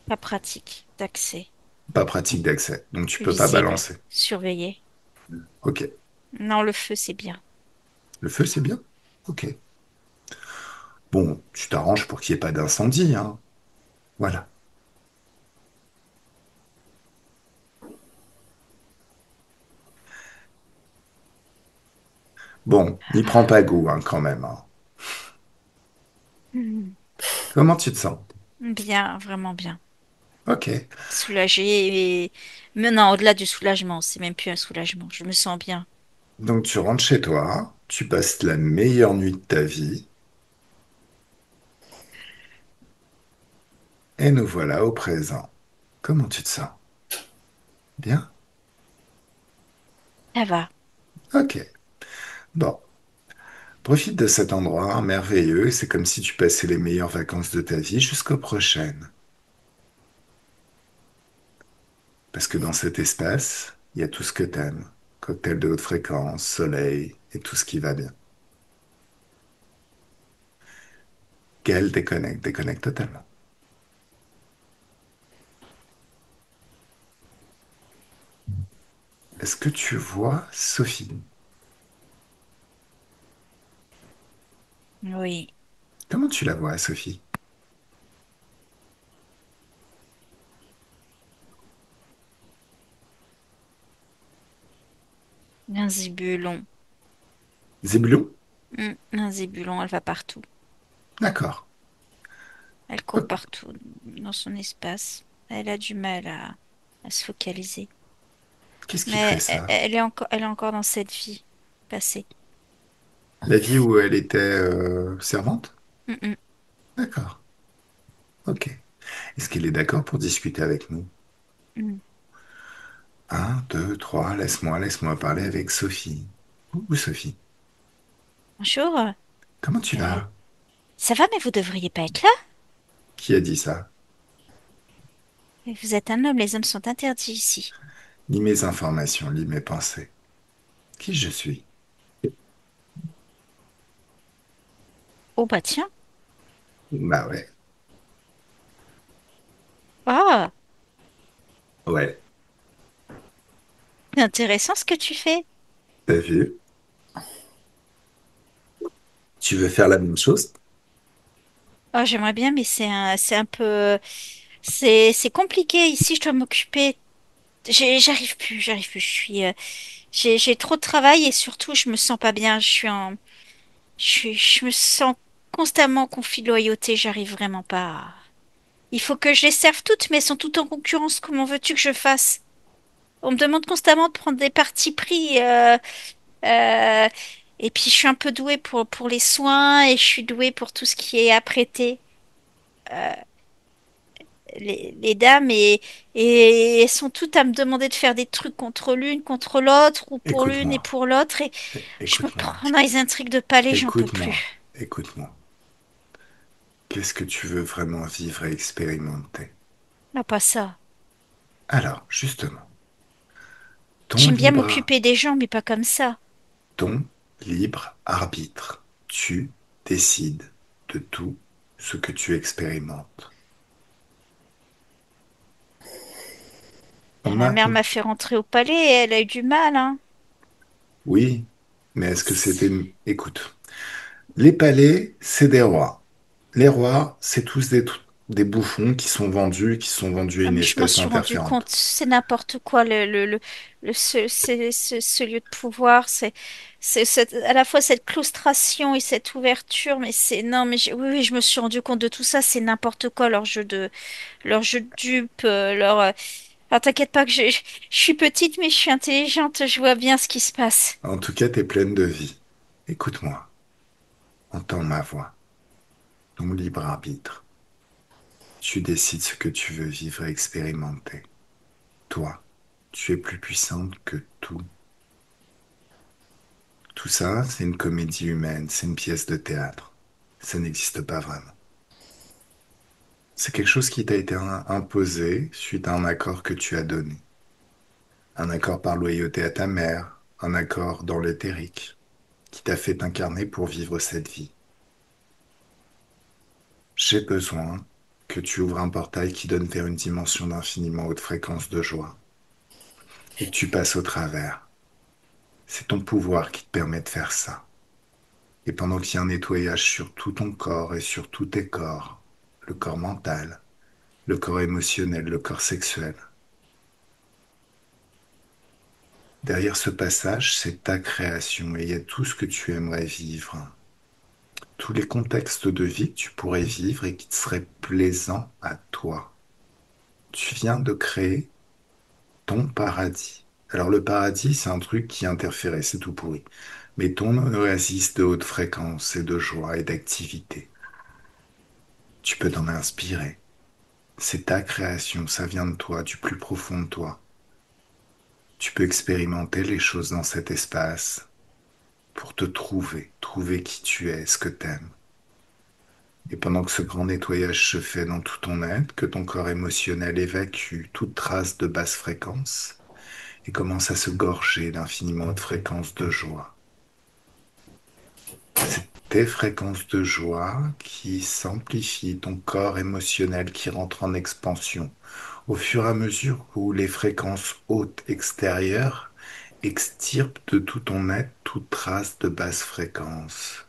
Pas pratique d'accès. Pas pratique d'accès, donc tu peux pas Visible. balancer. Surveillé. Ok. Non, le feu, c'est bien. Le feu, c'est bien? Ok. Bon, tu t'arranges pour qu'il n'y ait pas d'incendie, hein. Voilà. Bon, n'y prends pas goût, hein, quand même, hein. Hmm. Comment tu te sens? Bien, vraiment bien. Ok. Soulagée et... Mais non, au-delà du soulagement, c'est même plus un soulagement. Je me sens bien. Donc tu rentres chez toi, tu passes la meilleure nuit de ta vie, et nous voilà au présent. Comment tu te sens? Bien? Ça va. Ok. Bon, profite de cet endroit merveilleux, c'est comme si tu passais les meilleures vacances de ta vie jusqu'aux prochaines. Parce que dans cet espace, il y a tout ce que t'aimes. Cocktail de haute fréquence, soleil, et tout ce qui va bien. Gaël déconnecte totalement. Est-ce que tu vois Sophie? Oui. Comment tu la vois, Sophie? Un zébulon. Zébulon? Un zébulon, elle va partout. D'accord. Elle court Ok. partout dans son espace. Elle a du mal à se focaliser. Qu'est-ce qui ferait Mais ça? elle est encore dans cette vie passée. La vie où elle était servante? Mm, mm, D'accord. Ok. Est-ce qu'elle est d'accord pour discuter avec nous? mm. Un, deux, trois, laisse-moi parler avec Sophie. Où Sophie? Bonjour. Comment tu Euh, vas? Ça va, mais vous devriez pas être là. Qui a dit ça? Vous êtes un homme, les hommes sont interdits ici. Lis mes informations, lis mes pensées. Qui je suis? Oh bah tiens. Bah ouais. Ah, Ouais. c'est intéressant ce que tu fais. T'as vu? Tu veux faire la même chose? Oh, j'aimerais bien, mais c'est un peu, c'est compliqué ici. Je dois m'occuper. J'arrive plus. J'ai trop de travail et surtout, je me sens pas bien. Je me sens constamment en conflit de loyauté. J'arrive vraiment pas. Il faut que je les serve toutes, mais elles sont toutes en concurrence. Comment veux-tu que je fasse? On me demande constamment de prendre des partis pris. Euh, et puis, je suis un peu douée pour les soins et je suis douée pour tout ce qui est apprêté. Les dames et elles sont toutes à me demander de faire des trucs contre l'une, contre l'autre, ou pour l'une et Écoute-moi. pour l'autre. Et je me Écoute-moi. prends dans les intrigues de palais, j'en peux Écoute-moi. plus. Écoute-moi. Qu'est-ce que tu veux vraiment vivre et expérimenter? Non, pas ça. Alors, justement, ton J'aime bien libre, m'occuper des gens, mais pas comme ça. ton libre arbitre. Tu décides de tout ce que tu expérimentes. On Ma a, mère m'a fait rentrer au palais et elle a eu du mal, hein. oui, mais est-ce que c'était... Écoute, les palais, c'est des rois. Les rois, c'est tous des bouffons qui sont vendus à Ah, une mais je m'en espèce suis rendu compte, interférente. c'est n'importe quoi ce lieu de pouvoir, à la fois cette claustration et cette ouverture, mais c'est non, mais oui, oui, je me suis rendu compte de tout ça, c'est n'importe quoi leur jeu de dupe, Ah, t'inquiète pas que je suis petite, mais je suis intelligente, je vois bien ce qui se passe. En tout cas, t'es pleine de vie. Écoute-moi, entends ma voix, ton libre arbitre. Tu décides ce que tu veux vivre et expérimenter. Toi, tu es plus puissante que tout. Tout ça, c'est une comédie humaine, c'est une pièce de théâtre. Ça n'existe pas vraiment. C'est quelque chose qui t'a été imposé suite à un accord que tu as donné. Un accord par loyauté à ta mère, un accord dans l'éthérique, qui t'a fait t'incarner pour vivre cette vie. J'ai besoin que tu ouvres un portail qui donne vers une dimension d'infiniment haute fréquence de joie et que tu passes au travers. C'est ton pouvoir qui te permet de faire ça. Et pendant qu'il y a un nettoyage sur tout ton corps et sur tous tes corps, le corps mental, le corps émotionnel, le corps sexuel, derrière ce passage, c'est ta création et il y a tout ce que tu aimerais vivre, tous les contextes de vie que tu pourrais vivre et qui te seraient plaisants à toi. Tu viens de créer ton paradis. Alors le paradis, c'est un truc qui interférait, c'est tout pourri. Mais ton oasis de haute fréquence et de joie et d'activité, tu peux t'en inspirer. C'est ta création, ça vient de toi, du plus profond de toi. Tu peux expérimenter les choses dans cet espace pour te trouver, trouver qui tu es, ce que t'aimes. Et pendant que ce grand nettoyage se fait dans tout ton être, que ton corps émotionnel évacue toute trace de basse fréquence et commence à se gorger d'infiniment de fréquences de joie. C'est tes fréquences de joie qui s'amplifient, ton corps émotionnel qui rentre en expansion au fur et à mesure où les fréquences hautes extérieures extirpent de tout ton être toute trace de basse fréquence.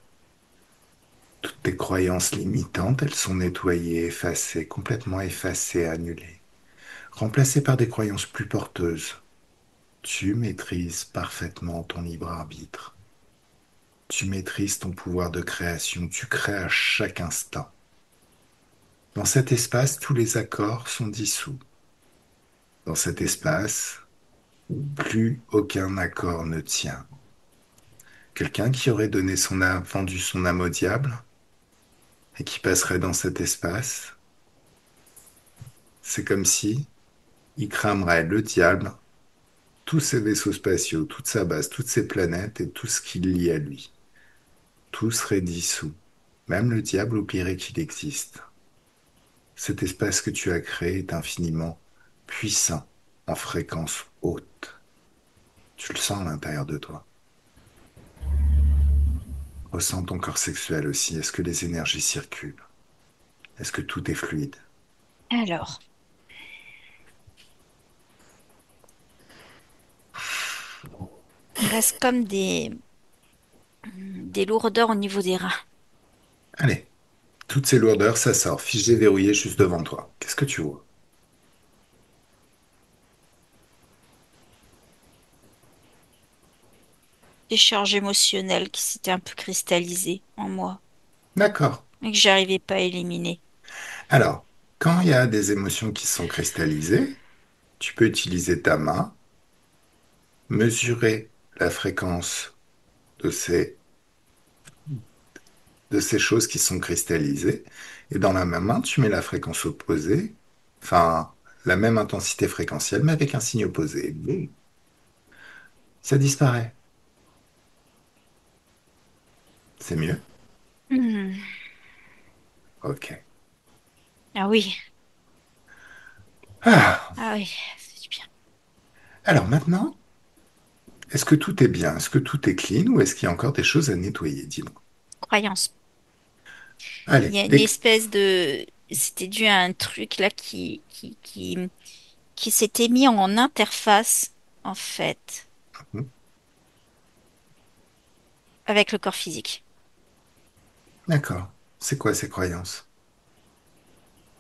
Toutes tes croyances limitantes, elles sont nettoyées, effacées, complètement effacées, annulées, remplacées par des croyances plus porteuses. Tu maîtrises parfaitement ton libre arbitre. Tu maîtrises ton pouvoir de création. Tu crées à chaque instant. Dans cet espace, tous les accords sont dissous. Dans cet espace, plus aucun accord ne tient. Quelqu'un qui aurait donné son âme, vendu son âme au diable et qui passerait dans cet espace, c'est comme si il cramerait le diable, tous ses vaisseaux spatiaux, toute sa base, toutes ses planètes et tout ce qui le lie à lui. Tout serait dissous. Même le diable oublierait qu'il existe. Cet espace que tu as créé est infiniment puissant, en fréquence haute. Tu le sens à l'intérieur de toi. Ressens ton corps sexuel aussi. Est-ce que les énergies circulent? Est-ce que tout est fluide? Alors, il reste comme des lourdeurs au niveau des reins. Allez, toutes ces lourdeurs, ça sort, figé, verrouillé juste devant toi. Qu'est-ce que tu vois? Des charges émotionnelles qui s'étaient un peu cristallisées en moi D'accord. et que j'arrivais pas à éliminer. Alors, quand il y a des émotions qui sont cristallisées, tu peux utiliser ta main, mesurer la fréquence de ces choses qui sont cristallisées, et dans la même main, tu mets la fréquence opposée, enfin, la même intensité fréquentielle, mais avec un signe opposé. Boum, ça disparaît. C'est mieux? Hmm. Ok. Ah oui, Ah, ah oui, c'est du bien. alors maintenant, est-ce que tout est bien? Est-ce que tout est clean ou est-ce qu'il y a encore des choses à nettoyer? Dis-moi. Croyance. Il Allez, y a une espèce de... C'était dû à un truc là qui s'était mis en interface, en fait, avec le corps physique. d'accord. C'est quoi ces croyances?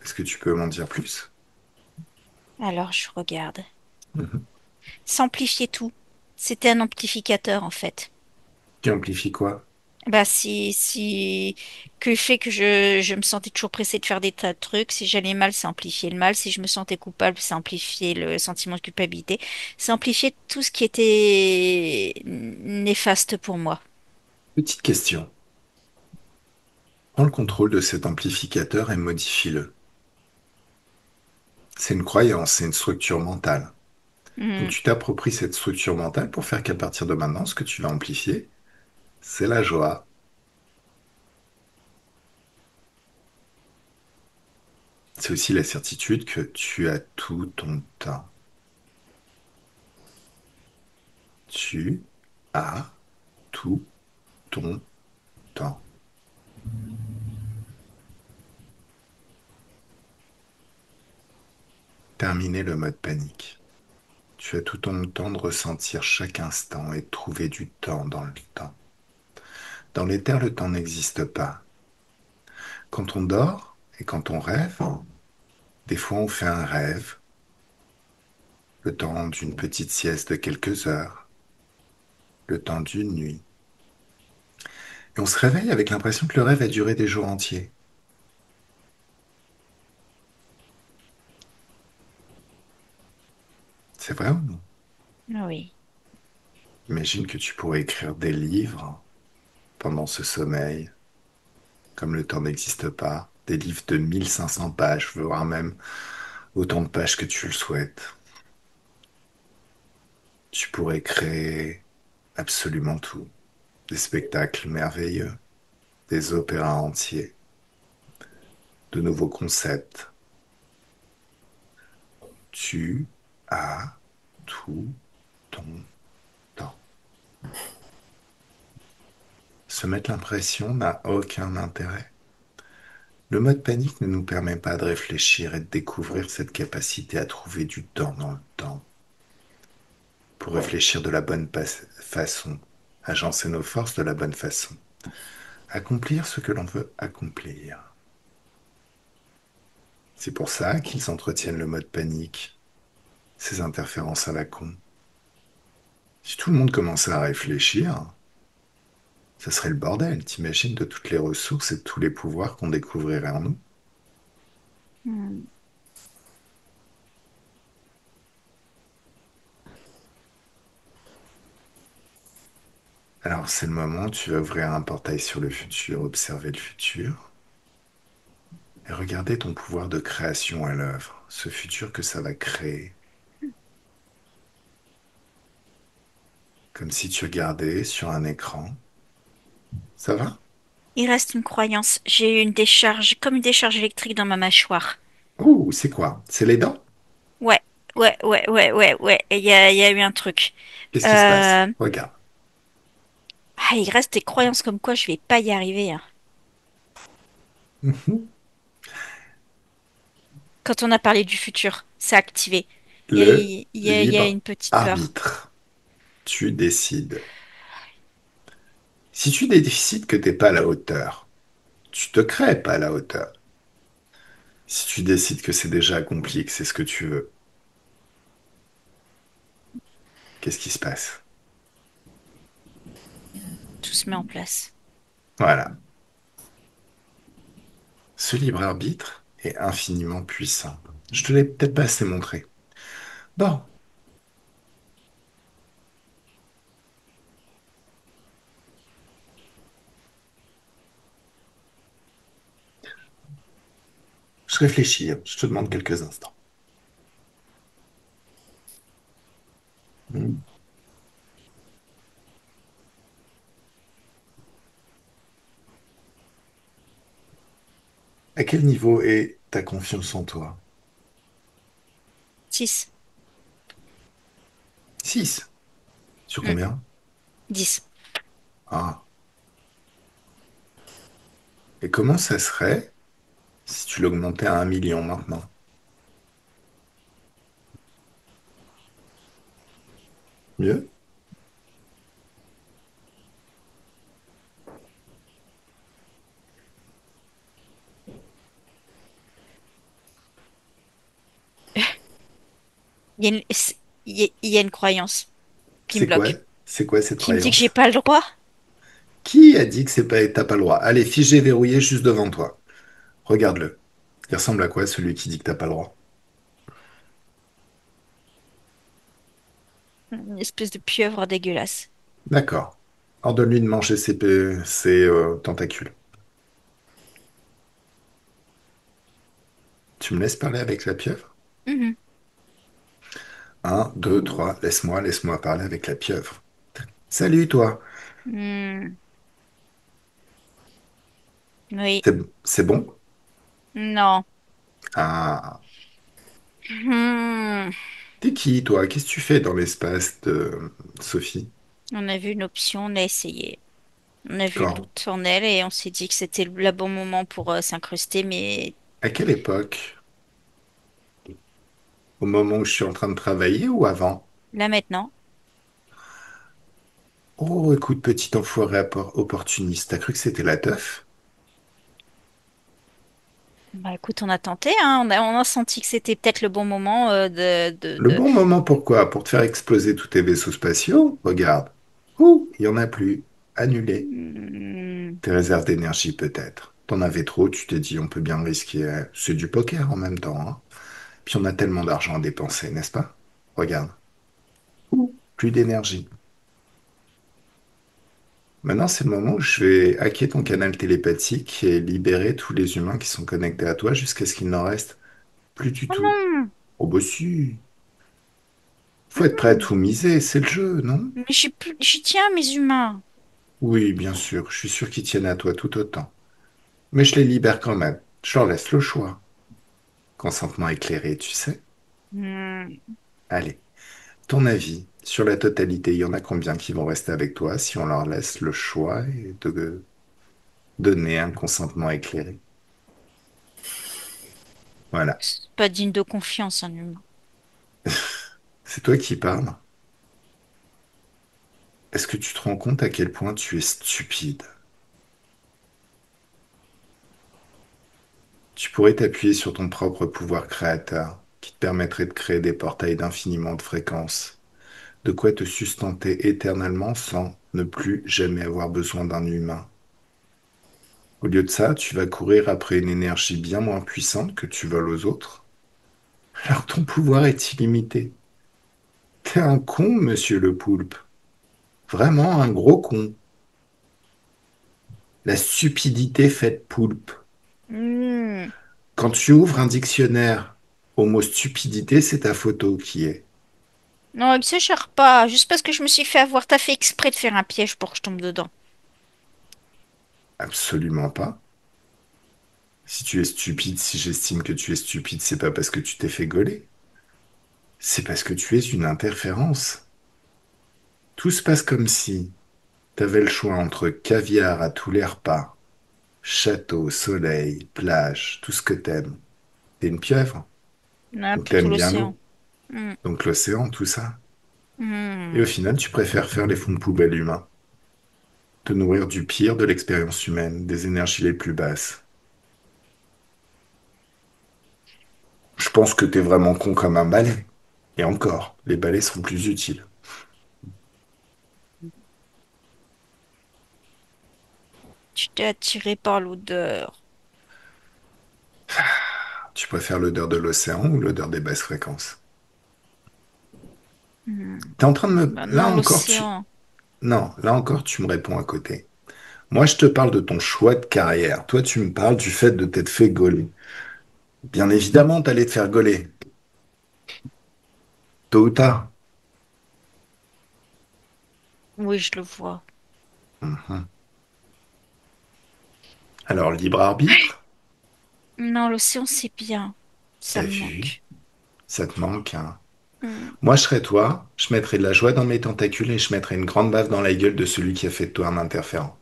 Est-ce que tu peux m'en dire plus? Alors, je regarde. Mhm. S'amplifier tout. C'était un amplificateur, en fait. Qui amplifie quoi? Bah, si, que le fait que je me sentais toujours pressée de faire des tas de trucs, si j'allais mal, ça amplifiait le mal, si je me sentais coupable, ça amplifiait le sentiment de culpabilité, ça amplifiait tout ce qui était néfaste pour moi. Petite question. Prends le contrôle de cet amplificateur et modifie-le. C'est une croyance, c'est une structure mentale. Donc Hmm. tu t'appropries cette structure mentale pour faire qu'à partir de maintenant, ce que tu vas amplifier, c'est la joie. C'est aussi la certitude que tu as tout ton temps. Tu as tout ton temps. Terminer le mode panique. Tu as tout ton temps de ressentir chaque instant et de trouver du temps dans le temps. Dans l'éther, le temps n'existe pas. Quand on dort et quand on rêve, des fois on fait un rêve, le temps d'une petite sieste de quelques heures, le temps d'une nuit. Et on se réveille avec l'impression que le rêve a duré des jours entiers. C'est vrai ou non? Oui. Imagine que tu pourrais écrire des livres pendant ce sommeil, comme le temps n'existe pas, des livres de 1500 pages, voire même autant de pages que tu le souhaites. Tu pourrais créer absolument tout. Des spectacles merveilleux, des opéras entiers, de nouveaux concepts. Tu as tout ton temps. Se mettre l'impression n'a aucun intérêt. Le mode panique ne nous permet pas de réfléchir et de découvrir cette capacité à trouver du temps dans le temps, pour réfléchir de la bonne façon, agencer nos forces de la bonne façon, accomplir ce que l'on veut accomplir. C'est pour ça qu'ils entretiennent le mode panique, ces interférences à la con. Si tout le monde commençait à réfléchir, ça serait le bordel, t'imagines, de toutes les ressources et de tous les pouvoirs qu'on découvrirait en nous. Hmm. Alors c'est le moment où tu vas ouvrir un portail sur le futur, observer le futur, et regarder ton pouvoir de création à l'œuvre, ce futur que ça va créer, comme si tu regardais sur un écran. Ça va? Il reste une croyance. J'ai eu une décharge, comme une décharge électrique dans ma mâchoire. Ouh, c'est quoi? C'est les dents? Ouais, ouais. Et il y a eu un truc. Qu'est-ce qui se passe? Euh, Regarde. Ah, il reste des croyances comme quoi je vais pas y arriver, hein. Mhm. Quand on a parlé du futur, c'est activé. Le Il y a libre une petite peur. arbitre. Tu décides. Si tu décides que t'es pas à la hauteur, tu te crées pas à la hauteur. Si tu décides que c'est déjà accompli, que c'est ce que tu veux, qu'est-ce qui se passe? Tout se met en place. Voilà. Ce libre arbitre est infiniment puissant. Je te l'ai peut-être pas assez montré. Bon, je réfléchis, hein. Je te demande quelques instants. Hmm. À quel niveau est ta confiance en toi? 6. 6. Sur Hmm, combien? 10. Ah. Et comment ça serait si tu l'augmentais à 1 million maintenant? Mieux? Il y a une, il y a une croyance qui me C'est quoi? bloque, C'est quoi cette qui me dit que j'ai croyance? pas le droit. Qui a dit que c'est pas, t'as pas le droit? Allez, figé, verrouillé juste devant toi. Regarde-le. Il ressemble à quoi celui qui dit que t'as pas le droit? Une espèce de pieuvre dégueulasse. D'accord. Ordonne-lui de manger ses tentacules. Tu me laisses parler avec la pieuvre? Mhm. Un, deux, trois, laisse-moi parler avec la pieuvre. Salut toi. Hmm, oui, C'est bon? non. Ah. Hmm, T'es qui toi? Qu'est-ce que tu fais dans l'espace de Sophie? on a vu une option, on a essayé. On a vu le Quand? doute en elle et on s'est dit que c'était le bon moment pour s'incruster, mais À quelle époque? Au moment où je suis en train de travailler ou avant? là maintenant, Oh, écoute, petit enfoiré opportuniste, t'as cru que c'était la teuf? bah écoute, on a tenté, hein, on a senti que c'était peut-être le bon moment Le bon moment pourquoi? Pour te faire exploser tous tes vaisseaux spatiaux? Regarde. Ouh, il y en a plus. Annulé. Hmm, Tes réserves d'énergie peut-être. T'en avais trop, tu t'es dit on peut bien risquer. C'est du poker en même temps, hein. Puis on a tellement d'argent à dépenser, n'est-ce pas? Regarde. Ouh, plus d'énergie. Maintenant, c'est le moment où je vais hacker ton canal télépathique et libérer tous les humains qui sont connectés à toi jusqu'à ce qu'il n'en reste plus du oh tout. non, Oh bah si, faut être prêt à non, tout miser, c'est le jeu, non? mais j'y tiens, mes humains. Oui, bien sûr, je suis sûr qu'ils tiennent à toi tout autant. Mais je les libère quand même. Je leur laisse le choix. Consentement éclairé, tu sais. Hmm, Allez, ton avis sur la totalité, il y en a combien qui vont rester avec toi si on leur laisse le choix et de donner un consentement éclairé? Voilà. c'est pas digne de confiance, un humain. C'est toi qui parles. Est-ce que tu te rends compte à quel point tu es stupide? Tu pourrais t'appuyer sur ton propre pouvoir créateur qui te permettrait de créer des portails d'infiniment de fréquences, de quoi te sustenter éternellement sans ne plus jamais avoir besoin d'un humain. Au lieu de ça, tu vas courir après une énergie bien moins puissante que tu voles aux autres. Alors ton pouvoir est illimité. T'es un con, monsieur le poulpe. Vraiment un gros con. La stupidité faite poulpe. Hmm. Quand tu ouvres un dictionnaire au mot stupidité, c'est ta photo qui est. Non, exagère pas, juste parce que je me suis fait avoir, t'as fait exprès de faire un piège pour que je tombe dedans. Absolument pas. Si tu es stupide, si j'estime que tu es stupide, c'est pas parce que tu t'es fait gauler. C'est parce que tu es une interférence. Tout se passe comme si t'avais le choix entre caviar à tous les repas, château, soleil, plage, tout ce que t'aimes. T'es une pieuvre, Non, donc plutôt t'aimes bien l'océan. l'eau, Hmm. donc l'océan, tout ça. Et au Hmm. final, tu préfères faire les fonds de poubelle humains, te nourrir du pire de l'expérience humaine, des énergies les plus basses. Je pense que t'es vraiment con comme un balai. Et encore, les balais sont plus utiles. Tu t'es attiré par l'odeur. Tu préfères l'odeur de l'océan ou l'odeur des basses fréquences? Hmm. T'es en train de me... Bah Là non, encore, l'océan. Non, là encore, tu me réponds à côté. Moi, je te parle de ton choix de carrière. Toi, tu me parles du fait de t'être fait gauler. Bien évidemment, t'allais te faire gauler. Tôt ou tard. Oui, je le vois. Mhm. Alors, libre arbitre? Non, l'océan, c'est bien. Ça T'as me vu? manque. Ça te manque, hein? Hmm. Moi, je serais toi, je mettrais de la joie dans mes tentacules et je mettrais une grande baffe dans la gueule de celui qui a fait de toi un interférent.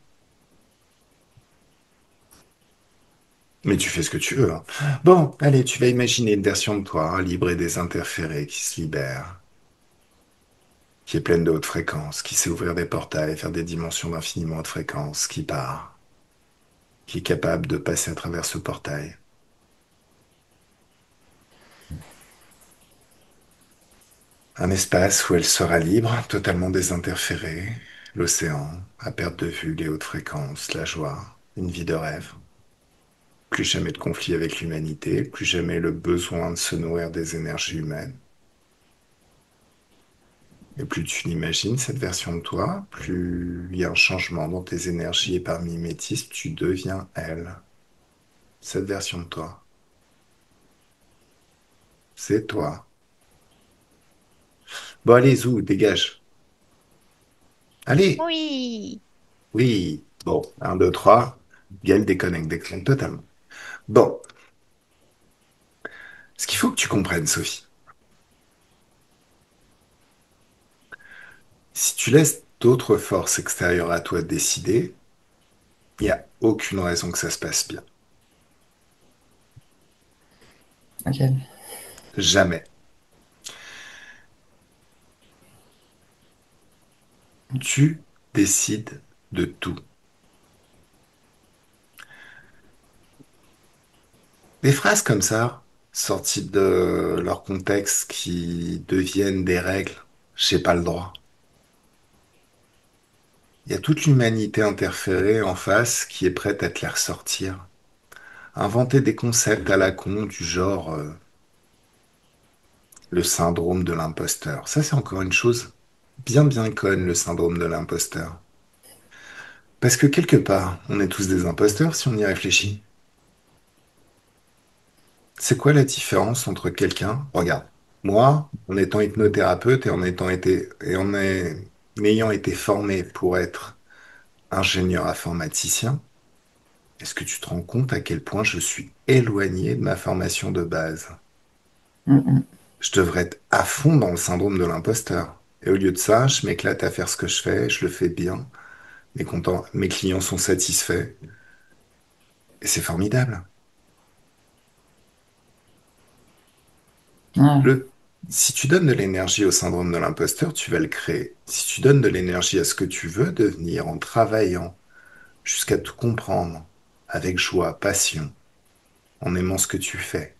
Mais tu fais ce que tu veux, hein. Bon, allez, tu vas imaginer une version de toi, hein, libre et désinterférée, qui se libère, qui est pleine de hautes fréquences, qui sait ouvrir des portails, faire des dimensions d'infiniment haute fréquence, qui part, qui est capable de passer à travers ce portail. Un espace où elle sera libre, totalement désinterférée, l'océan, à perte de vue, les hautes fréquences, la joie, une vie de rêve. Plus jamais de conflit avec l'humanité, plus jamais le besoin de se nourrir des énergies humaines. Et plus tu l'imagines, cette version de toi, plus il y a un changement dans tes énergies et par mimétisme, tu deviens elle. Cette version de toi, c'est toi. Bon, allez, Zou, dégage. Allez! Oui. Oui. Bon, un, 2, 3. Gaël déconnecte totalement. Bon, ce qu'il faut que tu comprennes, Sophie, si tu laisses d'autres forces extérieures à toi décider, il n'y a aucune raison que ça se passe bien. Ok. Jamais. Tu décides de tout. Des phrases comme ça, sorties de leur contexte, qui deviennent des règles, j'ai pas le droit. Il y a toute l'humanité interférée en face qui est prête à te les ressortir. Inventer des concepts à la con du genre le syndrome de l'imposteur. Ça, c'est encore une chose bien conne, le syndrome de l'imposteur. Parce que quelque part, on est tous des imposteurs si on y réfléchit. C'est quoi la différence entre quelqu'un, regarde, moi, en étant hypnothérapeute et en ayant été formé pour être ingénieur informaticien, est-ce que tu te rends compte à quel point je suis éloigné de ma formation de base? Mm, Je devrais être à fond dans le syndrome de l'imposteur. Et au lieu de ça, je m'éclate à faire ce que je fais, je le fais bien, mes clients sont satisfaits, et c'est formidable. ouais. Le, Si tu donnes de l'énergie au syndrome de l'imposteur, tu vas le créer. Si tu donnes de l'énergie à ce que tu veux devenir en travaillant jusqu'à tout comprendre, avec joie, passion, en aimant ce que tu fais,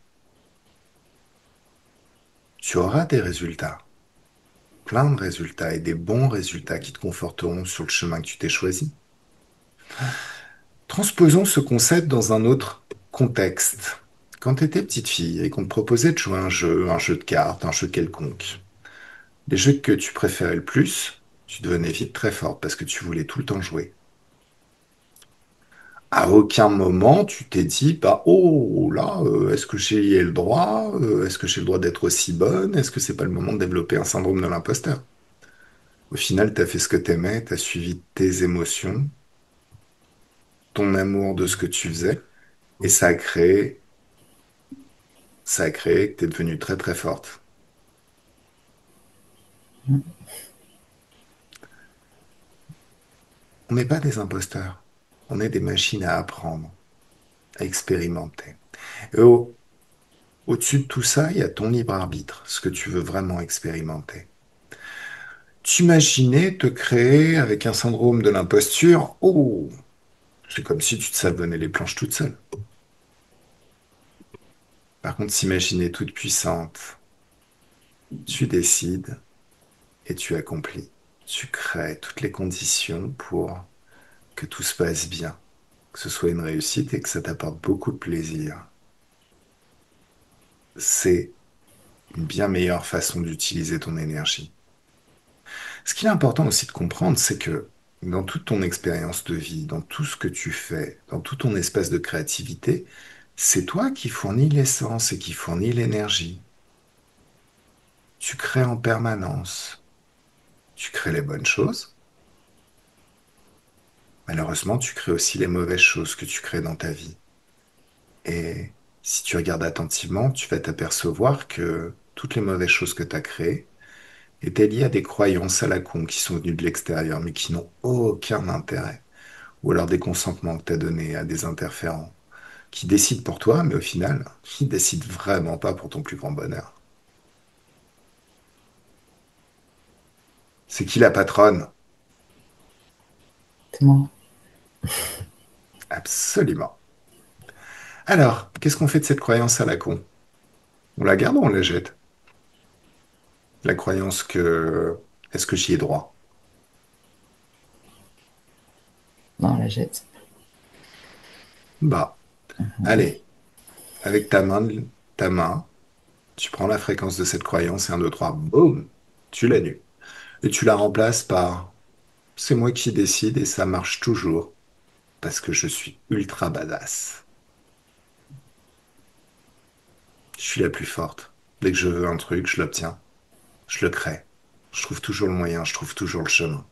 tu auras des résultats, plein de résultats et des bons résultats qui te conforteront sur le chemin que tu t'es choisi. Transposons ce concept dans un autre contexte. Quand tu étais petite fille et qu'on te proposait de jouer à un jeu de cartes, un jeu quelconque, les jeux que tu préférais le plus, tu devenais vite très forte parce que tu voulais tout le temps jouer. À aucun moment tu t'es dit, bah oh là, est-ce que j'ai le droit? Est-ce que j'ai le droit d'être aussi bonne? Est-ce que c'est pas le moment de développer un syndrome de l'imposteur? Au final, tu as fait ce que t'aimais, tu as suivi tes émotions, ton amour de ce que tu faisais, et ça a créé que tu es devenue très forte. On n'est pas des imposteurs, on est des machines à apprendre, à expérimenter. Et au-dessus de tout ça, il y a ton libre arbitre, ce que tu veux vraiment expérimenter. T'imaginer te créer avec un syndrome de l'imposture, oh, c'est comme si tu te savonnais les planches toute seule. Par contre, s'imaginer toute puissante, tu décides et tu accomplis. Tu crées toutes les conditions pour que tout se passe bien, que ce soit une réussite et que ça t'apporte beaucoup de plaisir. C'est une bien meilleure façon d'utiliser ton énergie. Ce qui est important aussi de comprendre, c'est que dans toute ton expérience de vie, dans tout ce que tu fais, dans tout ton espace de créativité, c'est toi qui fournis l'essence et qui fournis l'énergie. Tu crées en permanence. Tu crées les bonnes choses. Malheureusement, tu crées aussi les mauvaises choses que tu crées dans ta vie. Et si tu regardes attentivement, tu vas t'apercevoir que toutes les mauvaises choses que tu as créées étaient liées à des croyances à la con qui sont venues de l'extérieur, mais qui n'ont aucun intérêt. Ou alors des consentements que tu as donnés à des interférents qui décident pour toi, mais au final, qui décident vraiment pas pour ton plus grand bonheur. C'est qui la patronne? C'est moi. Absolument. Alors, qu'est-ce qu'on fait de cette croyance à la con? On la garde ou on la jette? La croyance que est-ce que j'y ai droit? Non, on la jette. Bah, allez, avec ta main, tu prends la fréquence de cette croyance et un 2 3 boum, tu l'annules. Et tu la remplaces par c'est moi qui décide et ça marche toujours parce que je suis ultra badass. Je suis la plus forte. Dès que je veux un truc, je l'obtiens. Je le crée. Je trouve toujours le moyen, je trouve toujours le chemin.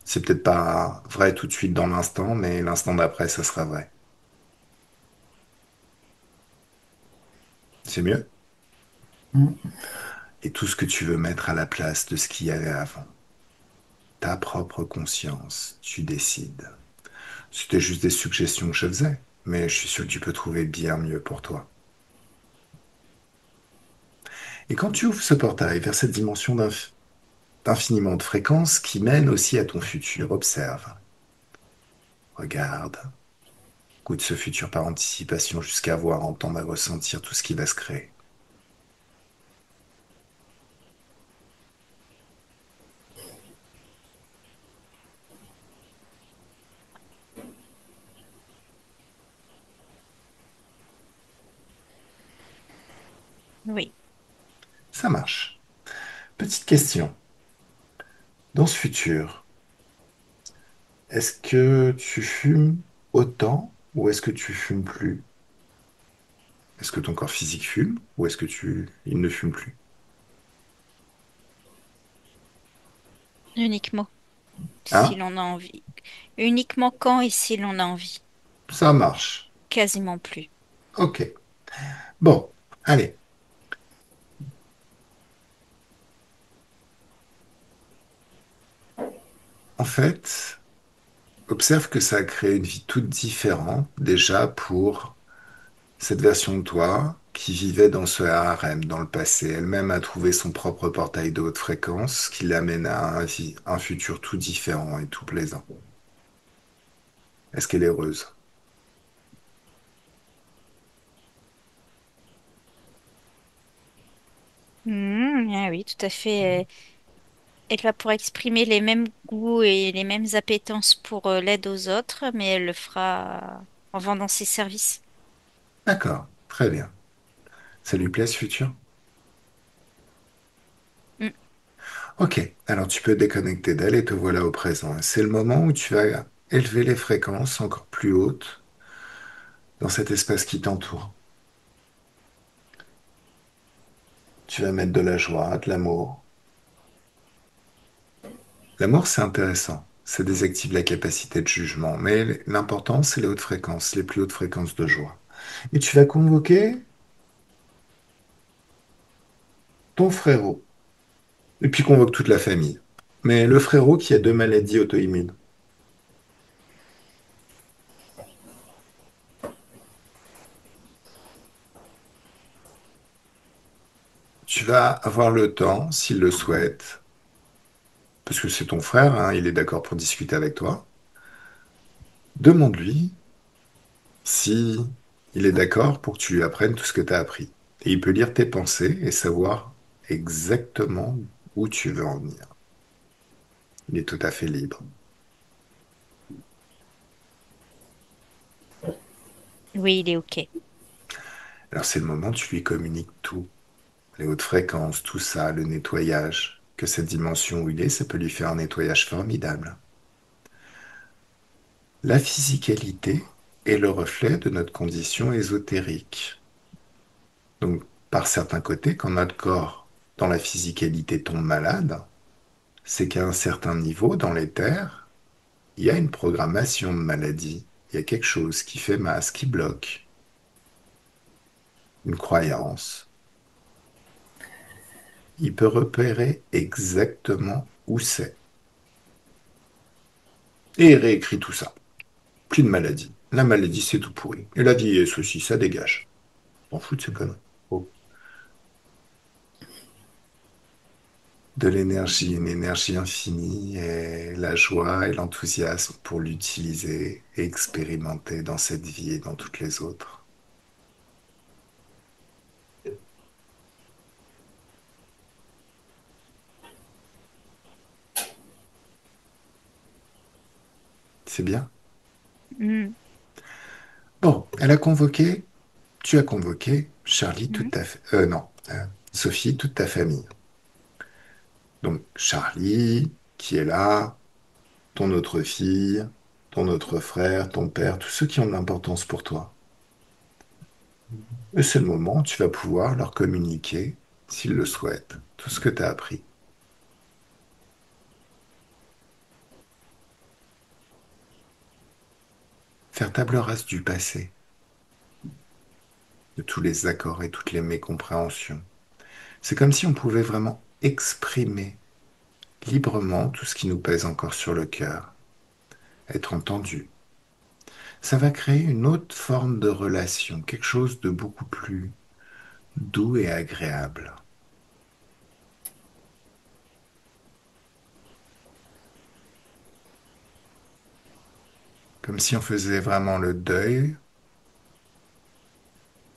C'est peut-être pas vrai tout de suite dans l'instant, mais l'instant d'après, ça sera vrai. C'est mieux? Mm. Et tout ce que tu veux mettre à la place de ce qu'il y avait avant. Ta propre conscience, tu décides. C'était juste des suggestions que je faisais, mais je suis sûr que tu peux trouver bien mieux pour toi. Et quand tu ouvres ce portail vers cette dimension d'infiniment de fréquences qui mène aussi à ton futur, observe, regarde, goûte ce futur par anticipation jusqu'à voir, entendre et ressentir tout ce qui va se créer. Oui. Ça marche. Petite question. Dans ce futur, est-ce que tu fumes autant ou est-ce que tu fumes plus? Est-ce que ton corps physique fume ou est-ce que il ne fume plus? Uniquement si Hein? l'on a envie. Uniquement quand et si l'on a envie. Ça marche. Quasiment plus. Ok. Bon, allez. En fait, observe que ça a créé une vie toute différente déjà pour cette version de toi qui vivait dans ce harem dans le passé. Elle-même a trouvé son propre portail de haute fréquence qui l'amène à un futur tout différent et tout plaisant. Est-ce qu'elle est heureuse? Ah oui, tout à fait. Elle va pouvoir exprimer les mêmes goûts et les mêmes appétences pour l'aide aux autres, mais elle le fera en vendant ses services. D'accord, très bien. Ça lui plaît ce futur? Mm. Ok, alors tu peux déconnecter d'elle et te voilà au présent. C'est le moment où tu vas élever les fréquences encore plus hautes dans cet espace qui t'entoure. Tu vas mettre de la joie, de l'amour. L'amour, c'est intéressant. Ça désactive la capacité de jugement, mais l'important, c'est les hautes fréquences, les plus hautes fréquences de joie. Et tu vas convoquer ton frérot. Et puis convoque toute la famille. Mais le frérot qui a deux maladies auto-immunes. Tu vas avoir le temps, s'il le souhaite, parce que c'est ton frère, hein, il est d'accord pour discuter avec toi. Demande-lui si il est d'accord pour que tu lui apprennes tout ce que tu as appris. Et il peut lire tes pensées et savoir exactement où tu veux en venir. Il est tout à fait libre. Oui, il est OK. Alors c'est le moment où tu lui communiques tout, les hautes fréquences, tout ça, le nettoyage, que cette dimension où il est, ça peut lui faire un nettoyage formidable. La physicalité est le reflet de notre condition ésotérique. Donc, par certains côtés, quand notre corps, dans la physicalité, tombe malade, c'est qu'à un certain niveau, dans l'éther, il y a une programmation de maladie. Il y a quelque chose qui fait masse, qui bloque, une croyance. il peut repérer exactement où c'est. Et il réécrit tout ça. Plus de maladie. La maladie, c'est tout pourri. Et la vieillesse aussi, ça dégage. On fout de ces conneries. Oh. De l'énergie, une énergie infinie et la joie et l'enthousiasme pour l'utiliser et expérimenter dans cette vie et dans toutes les autres. C'est bien. Mm. Bon, elle a convoqué, tu as convoqué Charlie, Mhm. non, Sophie, toute ta famille. Donc, Charlie, qui est là, ton autre fille, ton autre frère, ton père, tous ceux qui ont de l'importance pour toi. Et c'est le moment où tu vas pouvoir leur communiquer, s'ils le souhaitent, tout ce que tu as appris. Faire table rase du passé, de tous les accords et toutes les mécompréhensions. C'est comme si on pouvait vraiment exprimer librement tout ce qui nous pèse encore sur le cœur, être entendu. Ça va créer une autre forme de relation, quelque chose de beaucoup plus doux et agréable. Comme si on faisait vraiment le deuil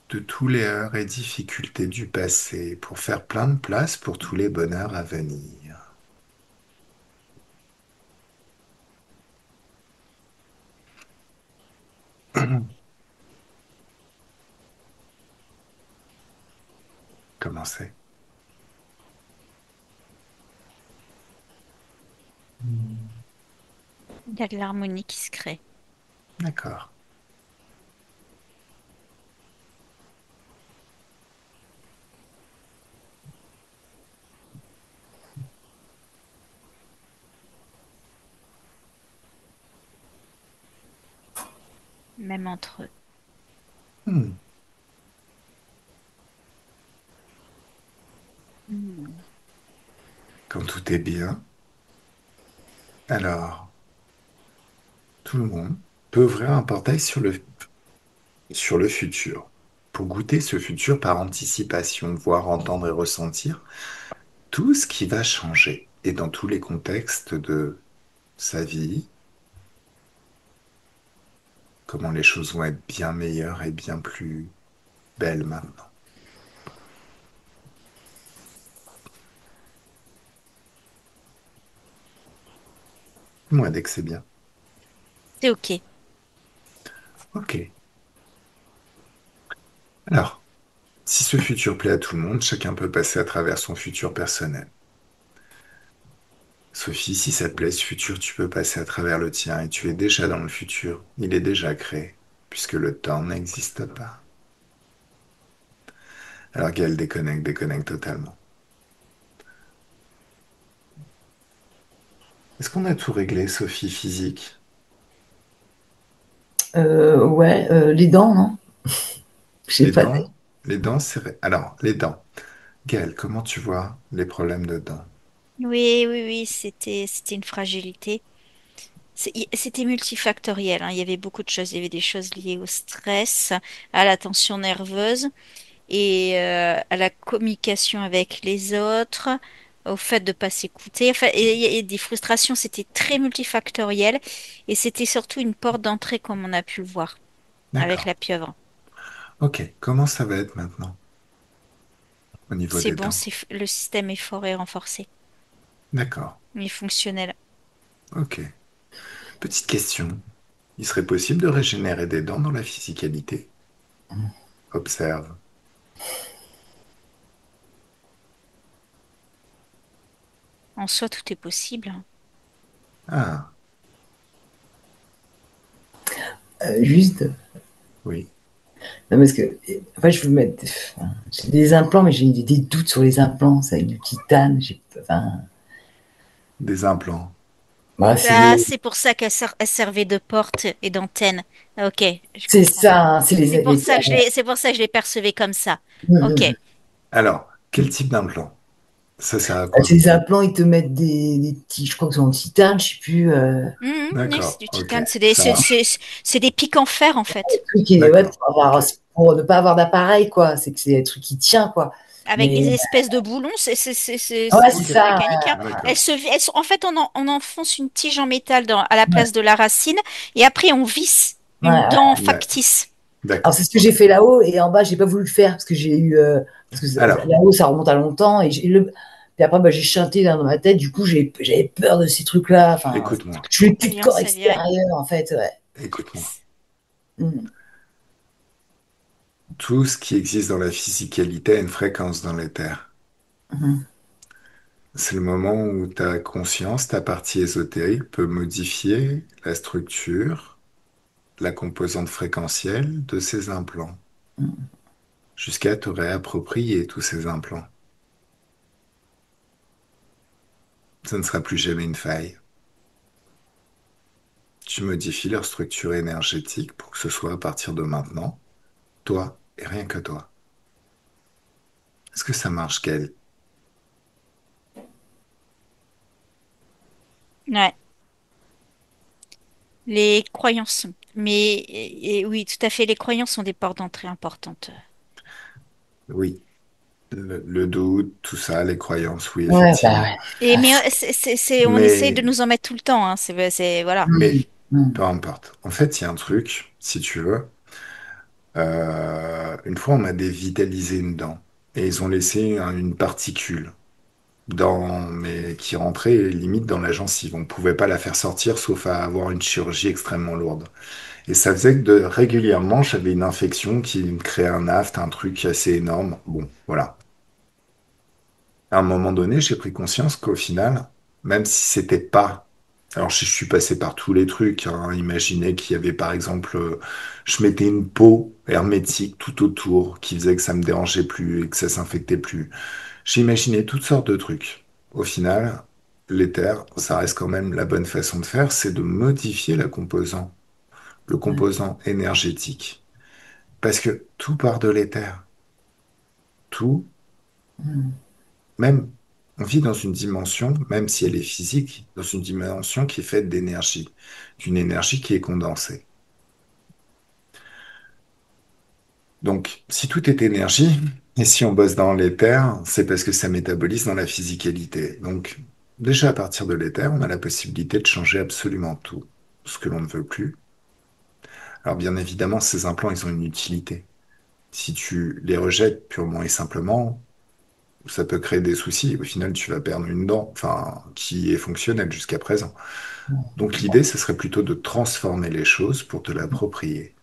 de tous les heurts et difficultés du passé pour faire plein de place pour tous les bonheurs à venir. Comment c'est? Il y a de l'harmonie qui se crée. D'accord. Même entre eux. Hmm. Mm. Quand tout est bien, alors tout le monde peut ouvrir un portail sur le futur, pour goûter ce futur par anticipation, voir, entendre et ressentir tout ce qui va changer, et dans tous les contextes de sa vie, comment les choses vont être bien meilleures et bien plus belles maintenant. Moi, dès que c'est bien. C'est OK. Ok. Alors, si ce futur plaît à tout le monde, chacun peut passer à travers son futur personnel. Sophie, si ça te plaît, ce futur, tu peux passer à travers le tien et tu es déjà dans le futur. Il est déjà créé, puisque le temps n'existe pas. Alors qu'elle déconnecte, déconnecte totalement. Est-ce qu'on a tout réglé, Sophie, physique? Ouais, les dents, non? Je sais Les pas. dents? Les dents, Alors, les dents. Gaëlle, comment tu vois les problèmes de dents? Oui, oui, oui, c'était une fragilité. C'était multifactoriel, hein. Il y avait beaucoup de choses. Il y avait des choses liées au stress, à la tension nerveuse et à la communication avec les autres, au fait de pas s'écouter. Enfin, et il y a des frustrations. C'était très multifactoriel et c'était surtout une porte d'entrée, comme on a pu le voir avec D'accord. la pieuvre. Ok, comment ça va être maintenant au niveau C'est des bon, dents? le système est fort et renforcé. D'accord. Il est fonctionnel. Ok. Petite question. Il serait possible de régénérer des dents dans la physicalité? Observe. En soi, tout est possible, hein. Ah, Juste, oui. non, parce que, en fait, je veux mettre, enfin, j'ai des implants, mais j'ai des doutes sur les implants, c'est avec du titane, enfin, Des implants. bah, Ah, c'est pour ça elle servait de porte et d'antenne. Ok, je c'est comprends. ça, hein, c'est C'est pour ça que je les percevais comme ça. Ok. Alors, quel type d'implant? Ça sert à quoi? Ces implants, ils te mettent des petits, je crois que c'est en titane, je sais plus. Oui, c'est D'accord, du ok, titane. ça marche. C'est des pics en fer, en fait. Truc qui ouais, D'accord. Ok. pour ne pas avoir d'appareil, quoi. C'est que c'est un truc qui tient, quoi. Avec Mais des espèces de boulons, ouais, c'est Ok, c'est ça. mécanique, hein. d'accord. En fait, on enfonce une tige en métal à la place de la racine et après on visse Ouais, une ouais. dent Ouais, factice. Alors d'accord. c'est ce que j'ai Ok. fait là-haut et en bas j'ai pas voulu le faire parce que j'ai eu parce que Alors, là-haut ça remonte à longtemps et puis après bah, j'ai chanté dans ma tête du coup j'avais peur de ces trucs-là. Enfin, écoute-moi, je n'ai plus de corps Alliance à virer. extérieur en fait. Ouais. écoute-moi. Mm. Tout ce qui existe dans la physicalité a une fréquence dans l'éther. Mhm. C'est le moment où ta conscience, ta partie ésotérique, peut modifier la structure, la composante fréquentielle de ces implants, Mm. jusqu'à te réapproprier tous ces implants. Ça ne sera plus jamais une faille. Tu modifies leur structure énergétique pour que ce soit à partir de maintenant, toi et rien que toi. Est-ce que ça marche, Gaël? Ouais, les croyances. Mais et oui, tout à fait, les croyances sont des portes d'entrée importantes. Oui. Le doute, tout ça, les croyances, oui, Ouais, bah effectivement. ouais. Et mais on essaye de Mais, nous en mettre tout le temps, hein. Voilà. mais, Mm. Mm. peu importe. En fait, il y a un truc, si tu veux. Une fois, on m'a dévitalisé une dent et ils ont laissé une particule mais qui rentrait limite dans la gencive. On ne pouvait pas la faire sortir sauf à avoir une chirurgie extrêmement lourde. Et ça faisait que régulièrement, j'avais une infection qui me créait un aft, un truc assez énorme. Bon, voilà. À un moment donné, j'ai pris conscience qu'au final, même si c'était pas... Alors, je suis passé par tous les trucs, hein. Imaginez qu'il y avait, par exemple, je mettais une peau hermétique tout autour qui faisait que ça me dérangeait plus et que ça s'infectait plus. J'ai imaginé toutes sortes de trucs. Au final, l'éther, ça reste quand même la bonne façon de faire, c'est de modifier le Ouais. composant énergétique. Parce que tout part de l'éther. Tout, Mm. même, on vit dans une dimension, même si elle est physique, dans une dimension qui est faite d'énergie, d'une énergie qui est condensée. Donc, si tout est énergie, et si on bosse dans l'éther, c'est parce que ça métabolise dans la physicalité. Donc, déjà à partir de l'éther, on a la possibilité de changer absolument tout, ce que l'on ne veut plus. Alors, bien évidemment, ces implants, ils ont une utilité. Si tu les rejettes purement et simplement, ça peut créer des soucis. Au final, tu vas perdre une dent, enfin, qui est fonctionnelle jusqu'à présent. Donc l'idée, ce serait plutôt de transformer les choses pour te l'approprier.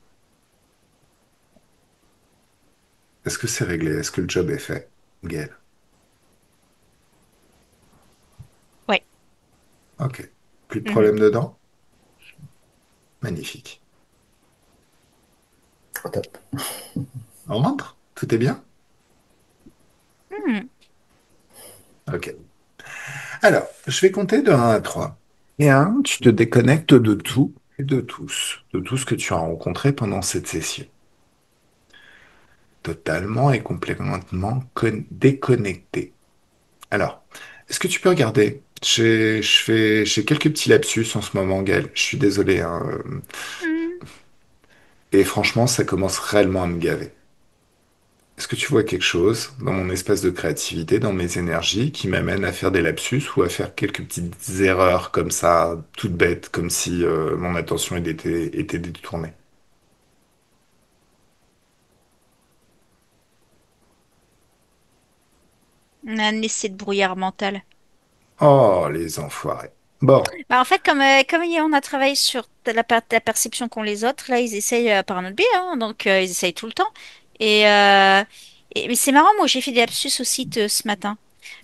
Est-ce que c'est réglé? Est-ce que le job est fait, Gaël? Ouais. Ok. Plus de Mhm. problème dedans? Magnifique. Au top. On rentre? Tout est bien? Mhm. Ok. Alors, je vais compter de 1 à 3. Et 1, tu te déconnectes de tout et de tout ce que tu as rencontré pendant cette session. Totalement et complètement déconnecté. Alors, est-ce que tu peux regarder? J'ai quelques petits lapsus en ce moment, Gaël. Je suis désolé, hein, Mhm. et franchement, ça commence réellement à me gaver. Est-ce que tu vois quelque chose dans mon espace de créativité, dans mes énergies, qui m'amène à faire des lapsus ou à faire quelques petites erreurs comme ça, toutes bêtes, comme si mon attention était détournée? On a un essai de brouillard mental. Oh, les enfoirés. Bon, Bah, en fait, comme on a travaillé sur la perception qu'ont les autres, là, ils essayent par notre biais, hein, donc ils essayent tout le temps. Et, euh, mais c'est marrant, moi, j'ai fait des lapsus aussi ce matin.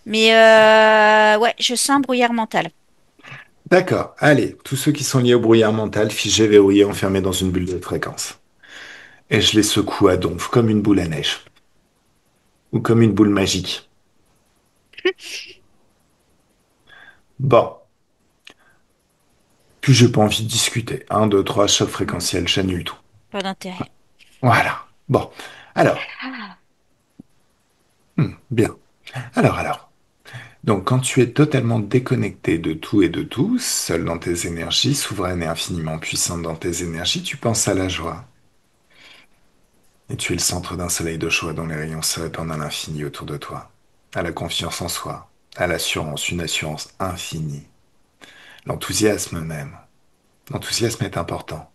Mais ouais, je sens un brouillard mental. d'accord. Allez, tous ceux qui sont liés au brouillard mental, figés, verrouillés, enfermés dans une bulle de fréquence. Et je les secoue à donf, comme une boule à neige. Ou comme une boule magique. Bon, puis j'ai pas envie de discuter. Un, 2, 3, choc Hmm, fréquentiel, j'annule tout. pas d'intérêt. Voilà. Bon, alors, Ah. bien. Alors. Donc, quand tu es totalement déconnecté de tout et de tous, seul dans tes énergies, souveraine et infiniment puissante dans tes énergies, tu penses à la joie. Et tu es le centre d'un soleil de joie dont les rayons se répandent à l'infini autour de toi. À la confiance en soi, à l'assurance, une assurance infinie. L'enthousiasme même. L'enthousiasme est important.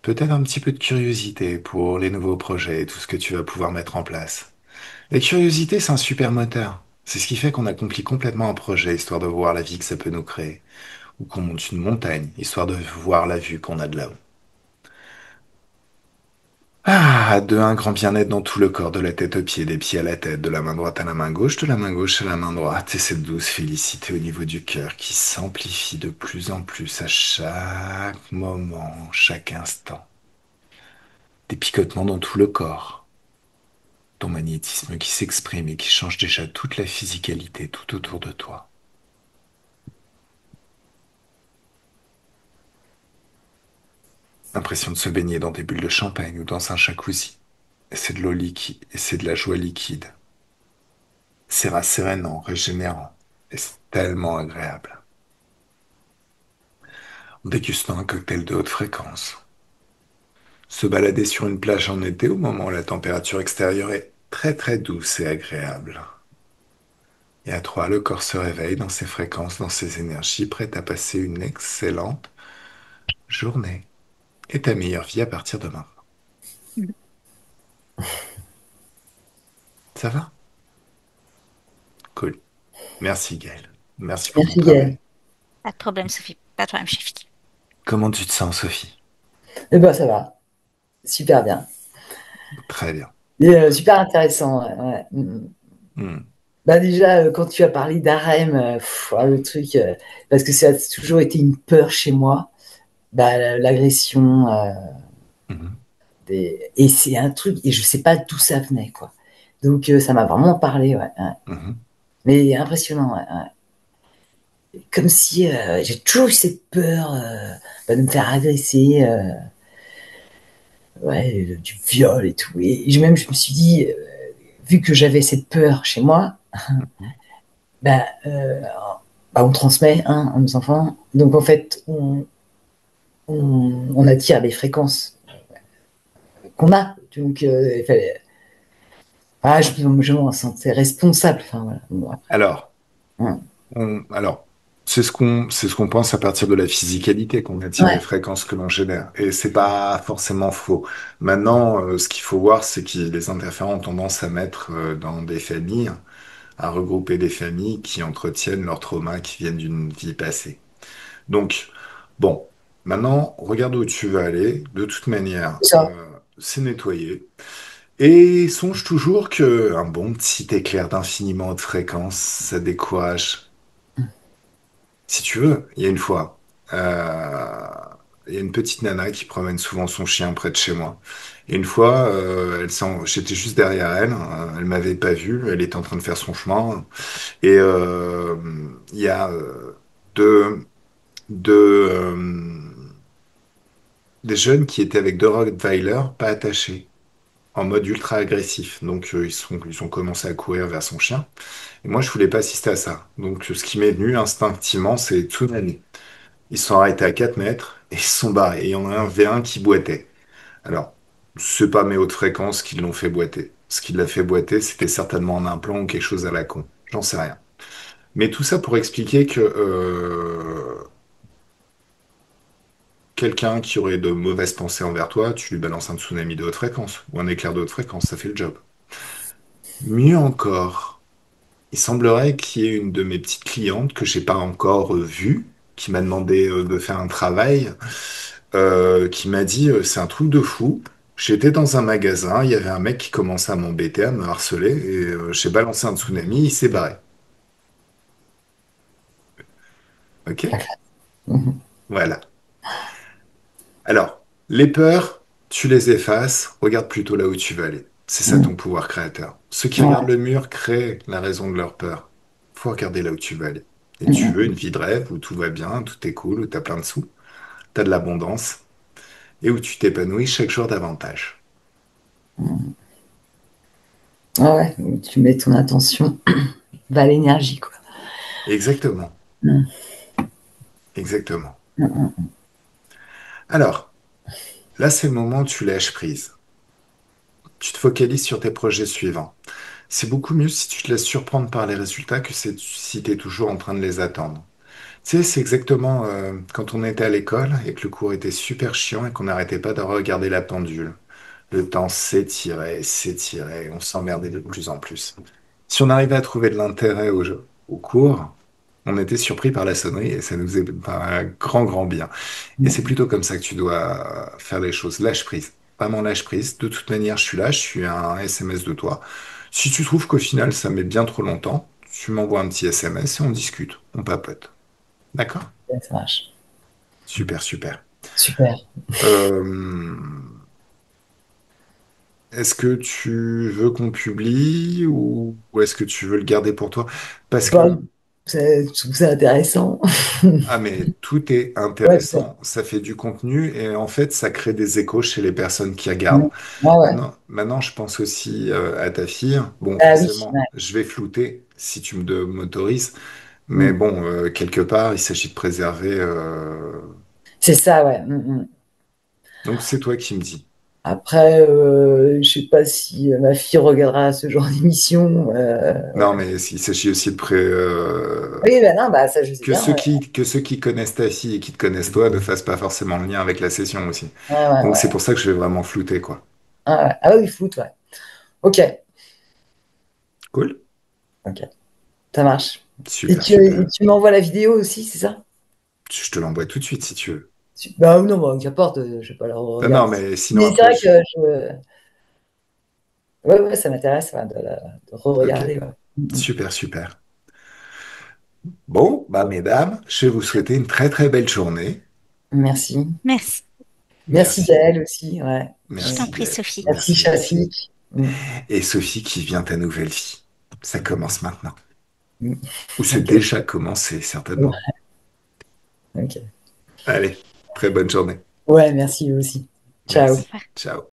Peut-être un petit peu de curiosité pour les nouveaux projets et tout ce que tu vas pouvoir mettre en place. La curiosité, c'est un super moteur. C'est ce qui fait qu'on accomplit complètement un projet, histoire de voir la vie que ça peut nous créer. Ou qu'on monte une montagne, histoire de voir la vue qu'on a de là-haut. Ah, de un grand bien-être dans tout le corps, de la tête aux pieds, des pieds à la tête, de la main droite à la main gauche, de la main gauche à la main droite, et cette douce félicité au niveau du cœur qui s'amplifie de plus en plus à chaque moment, chaque instant. Des picotements dans tout le corps, ton magnétisme qui s'exprime et qui change déjà toute la physicalité tout autour de toi. L'impression de se baigner dans des bulles de champagne ou dans un jacuzzi. Et c'est de l'eau liquide, et c'est de la joie liquide. C'est rassérénant, régénérant, et c'est tellement agréable. En dégustant un cocktail de haute fréquence. Se balader sur une plage en été au moment où la température extérieure est très très douce et agréable. Et à trois, le corps se réveille dans ses fréquences, dans ses énergies, prêt à passer une excellente journée. Et ta meilleure vie à partir de maintenant. Ça va? Cool. Merci Gaël. Merci pour ton Merci Gaël. travail. Pas de problème, Sophie. Pas de problème, chef. Comment tu te sens, Sophie? Eh ben, ça va, super bien. Très bien. Et, super intéressant. Ouais, ouais. Hmm. Bah déjà, quand tu as parlé d'harem, le truc, parce que ça a toujours été une peur chez moi, bah, l'agression, Mhm. et c'est un truc, et je sais pas d'où ça venait, quoi. Donc ça m'a vraiment parlé, ouais, ouais. Mhm. Mais impressionnant, ouais, ouais. Comme si j'ai toujours eu cette peur bah, de me faire agresser, ouais, du viol et tout. Et je me suis dit, vu que j'avais cette peur chez moi, Mhm. bah, bah, on transmet hein, à nos enfants. Donc en fait, on attire les fréquences qu'on a. Donc il fallait. Ah, je m'en sentais responsable. Enfin, voilà. Bon, après, Alors, ouais. alors, c'est ce qu'on pense à partir de la physicalité, qu'on attire les Ouais, fréquences que l'on génère. Et c'est pas forcément faux. Maintenant, ce qu'il faut voir, c'est que les interférents ont tendance à mettre dans des familles, à regrouper des familles qui entretiennent leurs traumas qui viennent d'une vie passée. Donc, bon, maintenant, regarde où tu veux aller. De toute manière, c'est ça. c'est nettoyé. Et songe toujours que un bon petit éclair d'infiniment haute fréquence, ça décourage. Si tu veux, il y a une fois, il y a une petite nana qui promène souvent son chien près de chez moi. Et une fois, j'étais juste derrière elle, elle m'avait pas vu, elle était en train de faire son chemin. Et il y a deux, deux, des jeunes qui étaient avec deux Rottweiler pas attachés, en mode ultra agressif. Donc ils ont commencé à courir vers son chien. Et moi, je voulais pas assister à ça. Donc ce qui m'est venu instinctivement, c'est tsunami. Ils se sont arrêtés à 4 mètres et ils se sont barrés. Et il y en a un V1 qui boitait. Alors, c'est pas mes hautes fréquences qui l'ont fait boiter. Ce qui l'a fait boiter, c'était certainement un implant ou quelque chose à la con. J'en sais rien. Mais tout ça pour expliquer que quelqu'un qui aurait de mauvaises pensées envers toi, tu lui balances un tsunami de haute fréquence ou un éclair de haute fréquence, ça fait le job. Mieux encore, il semblerait qu'il y ait une de mes petites clientes que j'ai pas encore vue, qui m'a demandé de faire un travail, qui m'a dit c'est un truc de fou. J'étais dans un magasin, il y avait un mec qui commençait à m'embêter, à me harceler, et j'ai balancé un tsunami, il s'est barré. Ok? Mhm. Voilà. Alors, les peurs, tu les effaces, regarde plutôt là où tu veux aller. C'est ça ton Mhm. pouvoir créateur. Ceux qui regardent Ouais. le mur créent la raison de leur peur. Faut regarder là où tu veux aller. Et tu veux Mhm. une vie de rêve où tout va bien, tout est cool, où t'as plein de sous, t'as de l'abondance, et où tu t'épanouis chaque jour davantage. Mhm. Ah ouais, tu mets ton attention. va l'énergie, quoi. Exactement, Mm. exactement. Mm, mm. Alors, là, c'est le moment où tu lâches prise. Tu te focalises sur tes projets suivants. C'est beaucoup mieux si tu te laisses surprendre par les résultats que si tu es toujours en train de les attendre. Tu sais, c'est exactement quand on était à l'école et que le cours était super chiant et qu'on n'arrêtait pas de regarder la pendule. Le temps s'étirait, s'étirait, on s'emmerdait de plus en plus. Si on arrivait à trouver de l'intérêt au cours, on était surpris par la sonnerie et ça nous faisait un grand, grand bien. Et c'est Mm. plutôt comme ça que tu dois faire les choses. Lâche prise. Vraiment lâche prise. De toute manière, je suis là, je suis un SMS de toi. Si tu trouves qu'au final, ça met bien trop longtemps, tu m'envoies un petit SMS et on discute, on papote. D'accord? Ouais, ça marche. Super, super. Super. Euh, Est-ce que tu veux qu'on publie ou est-ce que tu veux le garder pour toi? Parce Bah, que, je trouve ça intéressant. ah mais tout est Ouais, tout à fait. intéressant, ça fait du contenu et en fait ça crée des échos chez les personnes qui Mm. regardent. Ouais, ouais. Maintenant je pense aussi à ta fille. Bon, Ah oui, ouais. forcément, je vais flouter si tu m'autorises, mais Mm. bon, quelque part, il s'agit de préserver. C'est ça, ouais. Mm, mm. Donc c'est toi qui me dis. Après, je sais pas si ma fille regardera ce genre d'émission. Non, mais il s'agit aussi de Oui, ben non, bah ça, je sais que bien. Ouais, que ceux qui connaissent ta fille et qui te connaissent toi ne fassent pas forcément le lien avec la session aussi. ouais, ouais, Donc c'est ouais. pour ça que je vais vraiment flouter, quoi. Ah, ouais. Ah oui, foot, ouais. Ok, Cool? ok, ça marche. Super, Et super. tu m'envoies la vidéo aussi, c'est ça? Je te l'envoie tout de suite si tu veux. Bah non, bah, qu'importe, je vais pas la Non, non, regarder. mais sinon Mais c'est après, vrai que ouais, ouais, ça m'intéresse ouais, de Ok, re-regarder. Ouais. Mm, mm. super, super. Bon, bah mesdames, je vais vous souhaiter une très très belle journée. Merci. Merci. Merci Merci, Gaëlle aussi, ouais. Je t'en merci prie, Gaëlle, Sophie. Merci merci, merci. Chafi. Mm, Et Sophie qui vient ta nouvelle vie. Ça commence maintenant. mm. Ou c'est Ok, déjà commencé, certainement. ok. Allez, très bonne journée. Ouais, merci vous aussi. Ciao. Merci. Ciao.